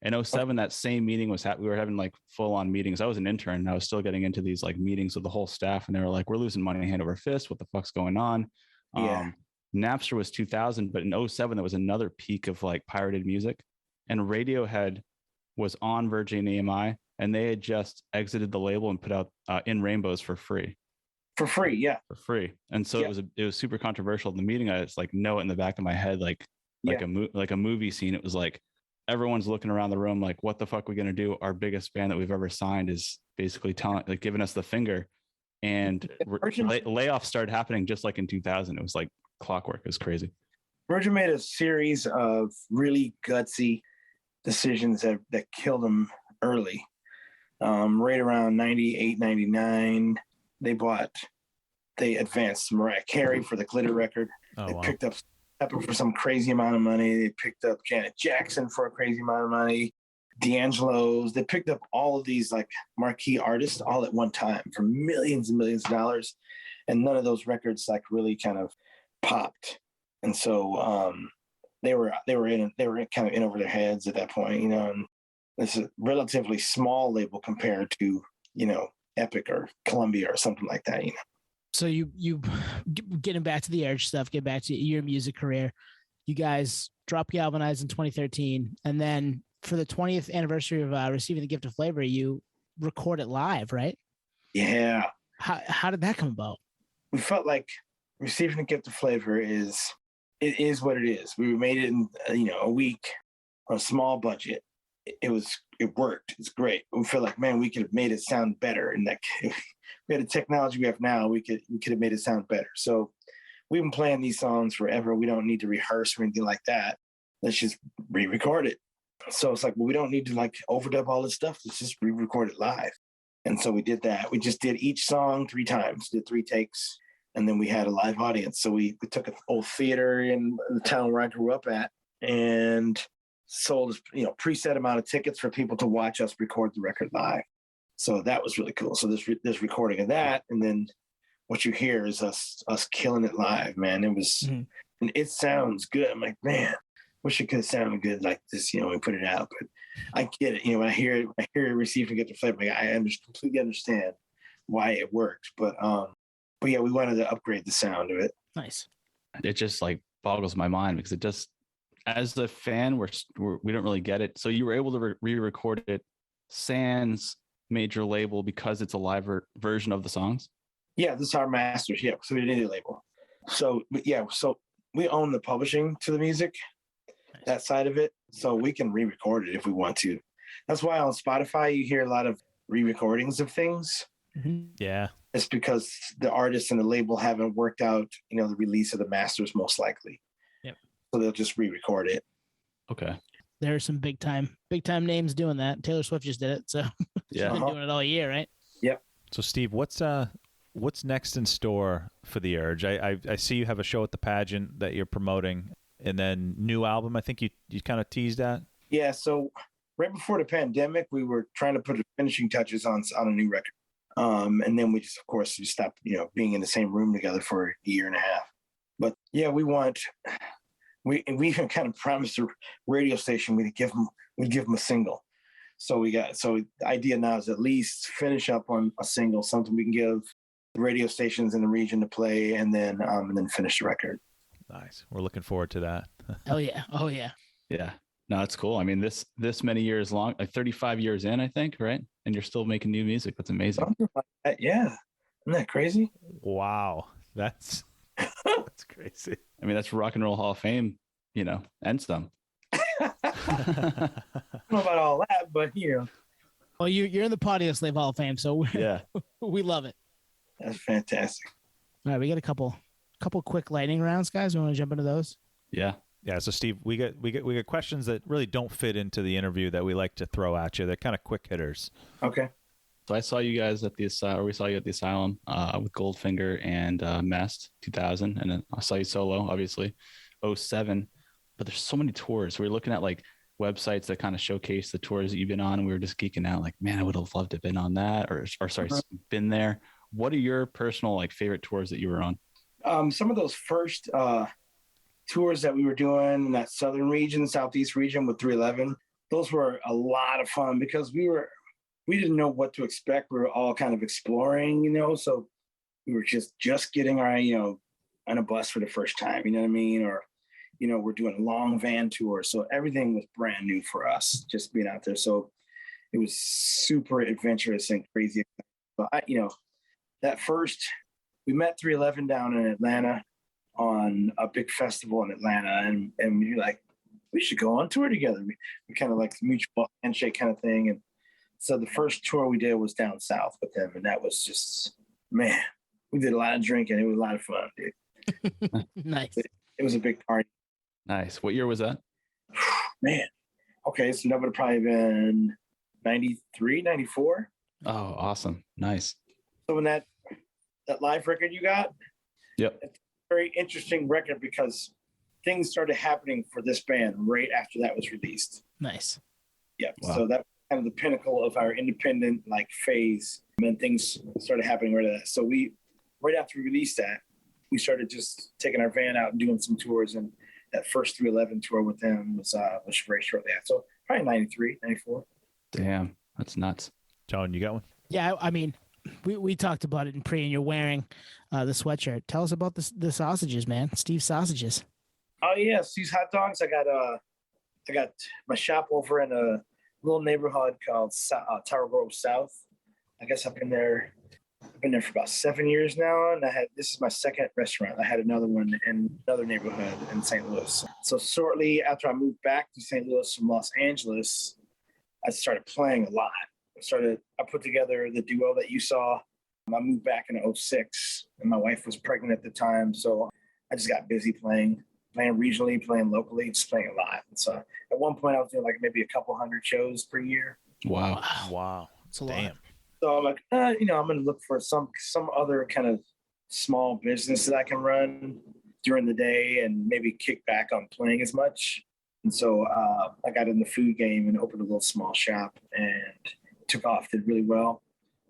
Speaker 2: In 07, that same meeting was we were having like full on meetings. I was an intern and I was still getting into these like meetings with the whole staff. And they were like, we're losing money hand over fist. What the fuck's going on?
Speaker 5: Yeah.
Speaker 2: Napster was 2000, but in 07, there was another peak of like pirated music, and Radiohead was on Virgin EMI and they had just exited the label and put out In Rainbows for free.
Speaker 5: For free. Yeah.
Speaker 2: For free. And so it was super controversial. In the meeting, I just like know it in the back of my head, like a movie scene. It was like, everyone's looking around the room like, what the fuck are we going to do? Our biggest band that we've ever signed is basically giving us the finger. And layoffs started happening just like in 2000. It was like clockwork. It was crazy.
Speaker 5: Virgin made a series of really gutsy decisions that killed them early. Right around 98, 99, they advanced Mariah Carey for the Glitter record. Picked up Pepper for some crazy amount of money. They picked up Janet Jackson for a crazy amount of money. D'Angelo's. They picked up all of these like marquee artists all at one time for millions and millions of dollars, and none of those records like really kind of popped. And so they were kind of in over their heads at that point, and it's a relatively small label compared to Epic or Columbia or something like that.
Speaker 1: So you getting back to the Urge stuff, get back to your music career. You guys dropped Galvanize in 2013, and then for the 20th anniversary of Receiving the Gift of Flavor, you record it live, right?
Speaker 5: Yeah.
Speaker 1: How did that come about?
Speaker 5: We felt like Receiving the Gift of Flavor is what it is. We made it in a week on a small budget. It worked. It's great. We feel like, man, we could have made it sound better. And like we had the technology we have now, we could have made it sound better. So we've been playing these songs forever. We don't need to rehearse or anything like that. Let's just re-record it. So it's like, well, we don't need to like overdub all this stuff. Let's just re-record it live. And so we did that. We just did each song 3 times, did 3 takes, and then we had a live audience. So we took an old theater in the town where I grew up at and sold preset amount of tickets for people to watch us record the record live. So that was really cool. So this recording of that, and then what you hear is us killing it live, man. It was, and it sounds good. I'm like, man, wish it could have sounded good like this, we put it out. But I get it. You know, when I hear it receive and get the flavor, completely understand why it works. But yeah, we wanted to upgrade the sound of it.
Speaker 1: Nice.
Speaker 2: It just like boggles my mind because it just, as a fan, we don't really get it. So you were able to re-record it sans major label because it's a live version of the songs.
Speaker 5: Yeah, this is our masters. Yeah, so we did indie label. So yeah, so we own the publishing to the music, that side of it. So we can re-record it if we want to. That's why on Spotify you hear a lot of re-recordings of things.
Speaker 1: Mm-hmm.
Speaker 3: Yeah.
Speaker 5: It's because the artist and the label haven't worked out, you know, the release of the masters most likely.
Speaker 1: Yep.
Speaker 5: So they'll just re-record it.
Speaker 2: Okay.
Speaker 1: There are some big time names doing that. Taylor Swift just did it, so
Speaker 2: Yeah.
Speaker 1: she's been doing it all year, right?
Speaker 5: Yep.
Speaker 3: So Steve, what's next in store for The Urge? I see you have a show at the pageant that you're promoting, and then new album. I think you kind of teased that.
Speaker 5: Yeah. So right before the pandemic, we were trying to put the finishing touches on a new record. And then we just, of course, we stopped, you know, being in the same room together for a year and a half. But yeah, we even kind of promised the radio station we'd give them a single. So the idea now is at least finish up on a single, something we can give the radio stations in the region to play, and then finish the record.
Speaker 3: Nice. We're looking forward to that.
Speaker 1: Oh yeah. Oh yeah.
Speaker 2: Yeah. No, that's cool. I mean, this many years long, like 35 years in, I think, right? And you're still making new music. That's amazing.
Speaker 5: Something like that, yeah. Isn't that crazy?
Speaker 3: Wow. That's crazy.
Speaker 2: I mean, that's Rock and Roll Hall of Fame, you know, and some.
Speaker 5: I don't know about all that, but you know.
Speaker 1: Well, you're in the Podioslave Hall of Fame, so
Speaker 2: Yeah.
Speaker 1: we love it.
Speaker 5: That's fantastic.
Speaker 1: All right, we got a couple quick lightning rounds, guys. We want to jump into those.
Speaker 2: Yeah.
Speaker 3: Yeah. So Steve, we get questions that really don't fit into the interview that we like to throw at you. They're kind of quick hitters.
Speaker 5: Okay.
Speaker 2: So I saw you guys at the we saw you at the Asylum with Goldfinger and Mest 2000, and then I saw you solo, obviously, 07. But there's so many tours. We were looking at like websites that kind of showcase the tours that you've been on, and we were just geeking out. Like, man, I would have loved to have been on that, or sorry, been there. What are your personal like favorite tours that you were on?
Speaker 5: Some of those first tours that we were doing in that southern region, southeast region with 311, those were a lot of fun because we didn't know what to expect. We were all kind of exploring, you know, so we were just getting our, you know, on a bus for the first time, you know what I mean? Or, you know, we're doing long van tours. So everything was brand new for us, just being out there. So it was super adventurous and crazy. But that first, we met 311 down in Atlanta on a big festival in Atlanta. And we were like, we should go on tour together. We kind of like mutual handshake kind of thing. And so the first tour we did was down south with them. And that was just, man, we did a lot of drinking. It was a lot of fun, dude.
Speaker 1: Nice.
Speaker 5: It was a big party.
Speaker 2: Nice. What year was that?
Speaker 5: Man. Okay. So that would have probably been 93, 94.
Speaker 2: Oh, awesome. Nice.
Speaker 5: So when that live record you got,
Speaker 2: yep,
Speaker 5: it's a very interesting record because things started happening for this band right after that was released.
Speaker 1: Nice.
Speaker 5: Yeah.
Speaker 2: Wow.
Speaker 5: So that was kind of the pinnacle of our independent like phase. And then things started happening right after that. So right after we released that, we started just taking our van out and doing some tours. And that first 311 tour with them was very shortly after. So probably 93, 94.
Speaker 2: Damn, that's nuts.
Speaker 3: John, you got one?
Speaker 1: Yeah, I mean, we talked about it in pre, and you're wearing the sweatshirt. Tell us about the sausages, man. Steve's Sausages.
Speaker 5: Oh yeah, Steve's Hot Dogs. I got my shop over in a little neighborhood called Tower Grove South. I guess I've been there for about 7 years now, and this is my second restaurant. I had another one in another neighborhood in St. Louis. So shortly after I moved back to St. Louis from Los Angeles, I started playing a lot. I put together the duo that you saw. I moved back in 06, and my wife was pregnant at the time, so I just got busy playing regionally, playing locally, just playing a lot. And so at one point I was doing like maybe a couple hundred shows per year.
Speaker 2: Wow.
Speaker 3: Wow.
Speaker 1: It's a lot.
Speaker 3: Damn.
Speaker 5: So I'm like, I'm going to look for some other kind of small business that I can run during the day and maybe kick back on playing as much. And so I got in the food game and opened a little small shop, and took off, did really well.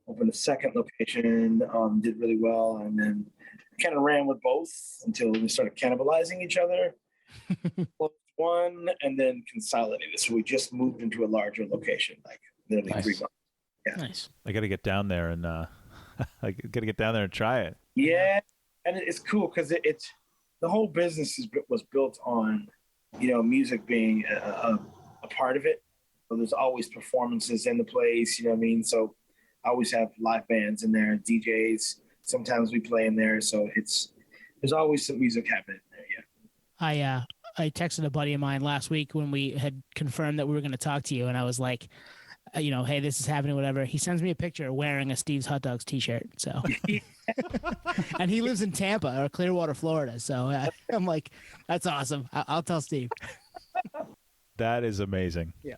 Speaker 5: Opened a second location, did really well, and then kind of ran with both until we started cannibalizing each other. Closed one and then consolidated. So we just moved into a larger location, like literally
Speaker 2: Nice.
Speaker 5: 3 months. Yeah.
Speaker 1: Nice.
Speaker 3: I got to get down there and I got to get down there and try it.
Speaker 5: Yeah, and it's cool because it's the whole business was built on, music being a part of it. So there's always performances in the place, you know what I mean? So I always have live bands in there, DJs. Sometimes we play in there, so there's always some music happening there. Yeah.
Speaker 1: I texted a buddy of mine last week when we had confirmed that we were going to talk to you, and I was like, hey, this is happening, whatever. He sends me a picture wearing a Steve's Hot Dogs t-shirt. So, and he lives in Tampa or Clearwater, Florida. So I'm like, that's awesome. I'll tell Steve.
Speaker 3: That is amazing.
Speaker 1: Yeah.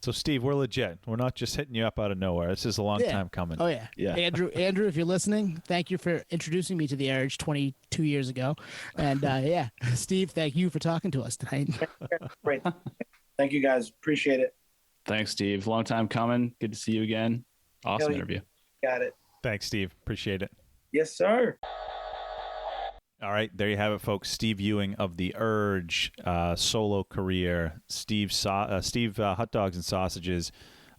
Speaker 3: So, Steve, we're legit. We're not just hitting you up out of nowhere. This is a long time coming.
Speaker 1: Oh, yeah.
Speaker 2: Yeah.
Speaker 1: Andrew, if you're listening, thank you for introducing me to the Urge 22 years ago. And yeah, Steve, thank you for talking to us tonight.
Speaker 5: Great. Thank you, guys. Appreciate it.
Speaker 2: Thanks, Steve. Long time coming. Good to see you again. Awesome interview.
Speaker 5: Got it.
Speaker 3: Thanks, Steve. Appreciate it.
Speaker 5: Yes, sir.
Speaker 3: All right, there you have it, folks. Steve Ewing of The Urge, solo career. Steve Hot Dogs and Sausages.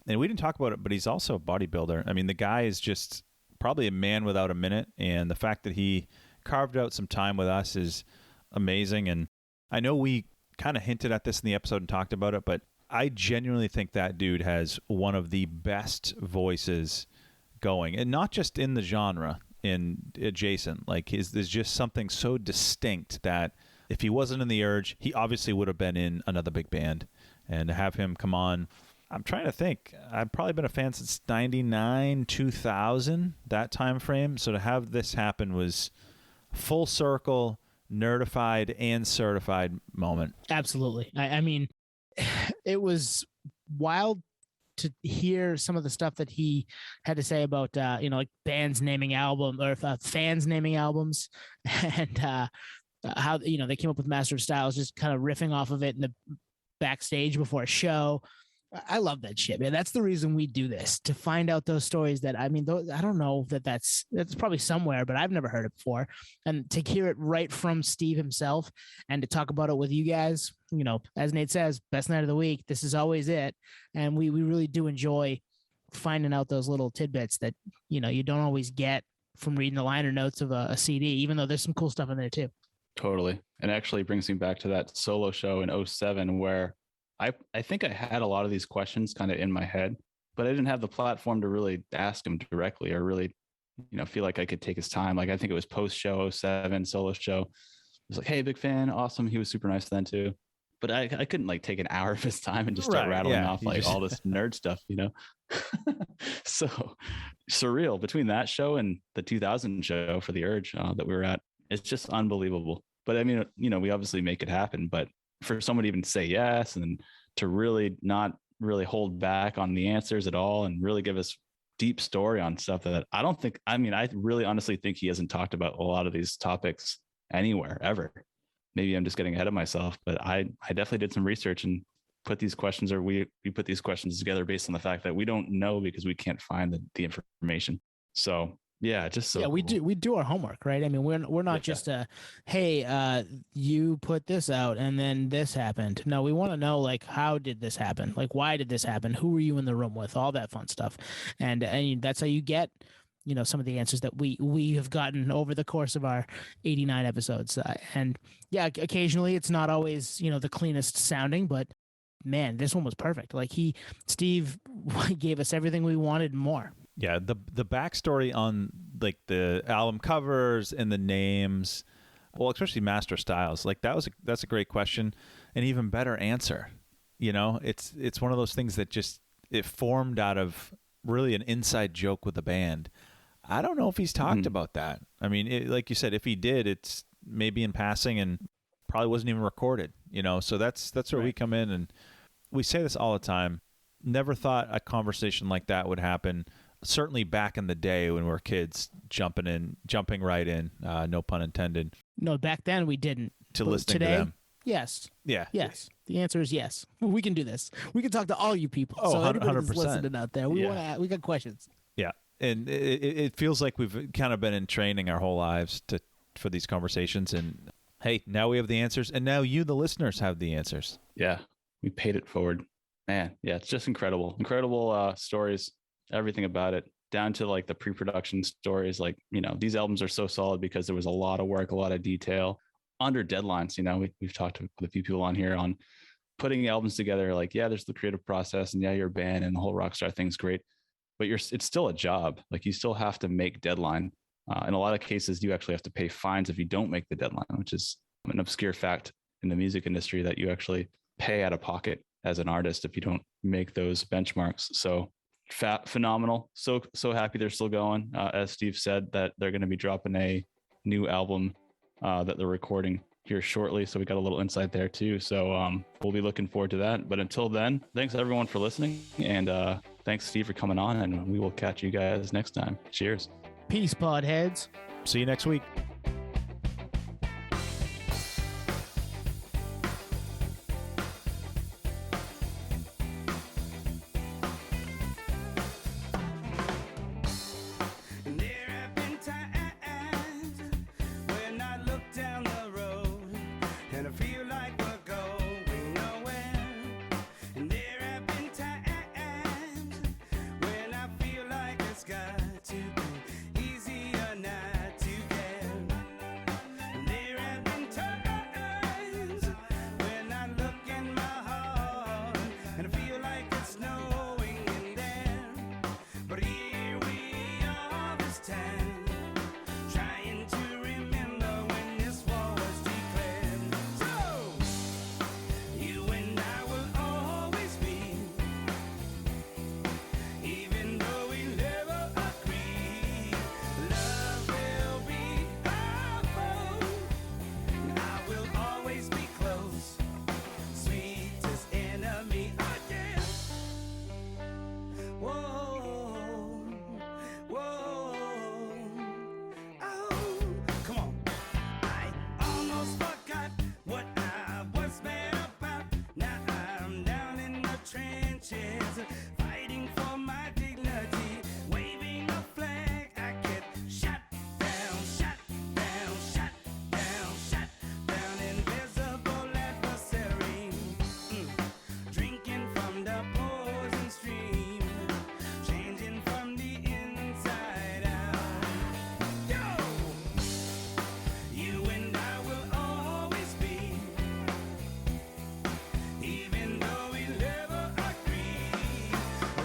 Speaker 3: And we didn't talk about it, but he's also a bodybuilder. I mean, the guy is just probably a man without a minute. And the fact that he carved out some time with us is amazing. And I know we kind of hinted at this in the episode and talked about it, but I genuinely think that dude has one of the best voices going. And not just in the genre, in adjacent, like there's just something so distinct that if he wasn't in The Urge, he obviously would have been in another big band. And to have him come on, I'm trying to think, I've probably been a fan since 99, 2000, that time frame. So to have this happen was full circle, nerdified and certified moment.
Speaker 1: Absolutely. I mean, it was wild to hear some of the stuff that he had to say about, like bands naming album or fans naming albums and how, they came up with Master of Styles, just kind of riffing off of it in the backstage before a show. I love that shit, man. That's the reason we do this, to find out those stories that, I mean, I don't know that's probably somewhere, but I've never heard it before. And to hear it right from Steve himself and to talk about it with you guys, as Nate says, best night of the week. This is always it. And we really do enjoy finding out those little tidbits that, you don't always get from reading the liner notes of a CD, even though there's some cool stuff in there too.
Speaker 2: Totally. And actually brings me back to that solo show in 2007 where I think I had a lot of these questions kind of in my head, but I didn't have the platform to really ask him directly or really, feel like I could take his time. Like I think it was post show 2007 solo show. It was like, hey, big fan. Awesome. He was super nice then too. But I couldn't like take an hour of his time and just start rattling off like all this nerd stuff, So surreal between that show and the 2000 show for The Urge that we were at. It's just unbelievable. But I mean, we obviously make it happen, but for someone to even say yes and to really not really hold back on the answers at all and really give us deep story on stuff that I really honestly think he hasn't talked about a lot of these topics anywhere ever. Maybe I'm just getting ahead of myself, but I definitely did some research and put these questions, or we put these questions together based on the fact that we don't know because we can't find the information. So yeah, just so
Speaker 1: we
Speaker 2: cool.
Speaker 1: do our homework, right? I mean, we're not just hey, you put this out and then this happened. No, we want to know, like, how did this happen? Like, why did this happen? Who were you in the room with? All that fun stuff, and that's how you get some of the answers that we have gotten over the course of our 89 episodes. And yeah, occasionally it's not always the cleanest sounding, but man, this one was perfect. Like Steve gave us everything we wanted and more.
Speaker 3: Yeah, the backstory on like the album covers and the names, well, especially Master Styles, like that's a great question, an even better answer. It's one of those things that just it formed out of really an inside joke with the band. I don't know if he's talked about that. I mean, like you said, if he did, it's maybe in passing and probably wasn't even recorded. So that's where we come in, and we say this all the time. Never thought a conversation like that would happen. Certainly back in the day when we were kids, jumping right in, no pun intended.
Speaker 1: No, back then we didn't.
Speaker 3: To listening to them.
Speaker 1: Yes.
Speaker 3: Yeah.
Speaker 1: Yes. The answer is yes. We can do this. We can talk to all you people.
Speaker 3: Oh,
Speaker 1: so
Speaker 3: 100%.
Speaker 1: Listening out there, we got questions.
Speaker 3: Yeah, and it feels like we've kind of been in training our whole lives for these conversations, and Hey, now we have the answers, and now you, the listeners, have the answers.
Speaker 2: Yeah, we paid it forward. Man, yeah, it's just incredible stories, everything about it, down to like the pre-production stories. Like, these albums are so solid because there was a lot of work, a lot of detail under deadlines. We've talked to a few people on here on putting albums together. Like, yeah, there's the creative process, and yeah, you're a band and the whole rock star thing's great, but it's still a job. Like, you still have to make deadline. In a lot of cases, you actually have to pay fines if you don't make the deadline, which is an obscure fact in the music industry, that you actually pay out of pocket as an artist if you don't make those benchmarks. So phenomenal. So happy they're still going. As Steve said, that they're going to be dropping a new album that they're recording here shortly. So we got a little insight there too. So we'll be looking forward to that. But until then, thanks everyone for listening. And thanks, Steve, for coming on. And we will catch you guys next time. Cheers.
Speaker 1: Peace, pod heads.
Speaker 3: See you next week.
Speaker 4: And there have been times when I look down the road and I feel like we're going nowhere. And there have been times when I feel like it's got to be easier not to care. And there have been times when I look in my heart and I feel like it's snowing in there. But here we are this time, trying to remember when this war was declared. So, you and I will always be, even though we never agree. Love will be our foe, and I will always be close, sweetest enemy again. Whoa, whoa, oh, come on. I almost forgot what I was mad about. Now I'm down in the trenches, fighting for my dignity, waving a flag. I get shot down, shot down, shot down, shot down, invisible adversary. Drinking from the poison stream, changing from the inside out. Yo! You and I will always be, even though we never agree.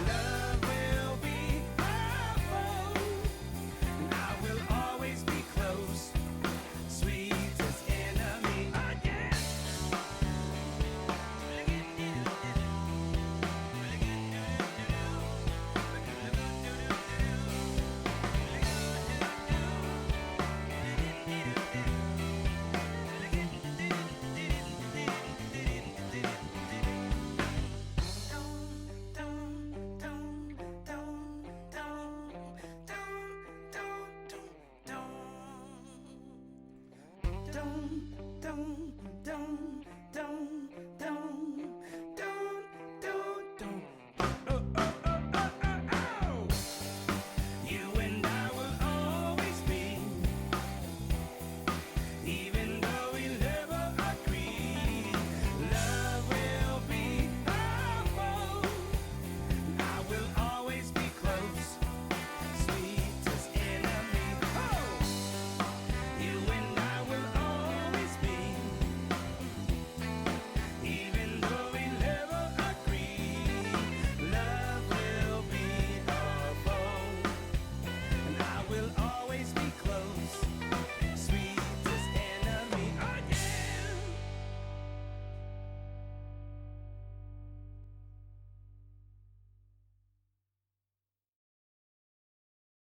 Speaker 4: Love will be our foe, and I will always be close, sweetest enemy again. Don't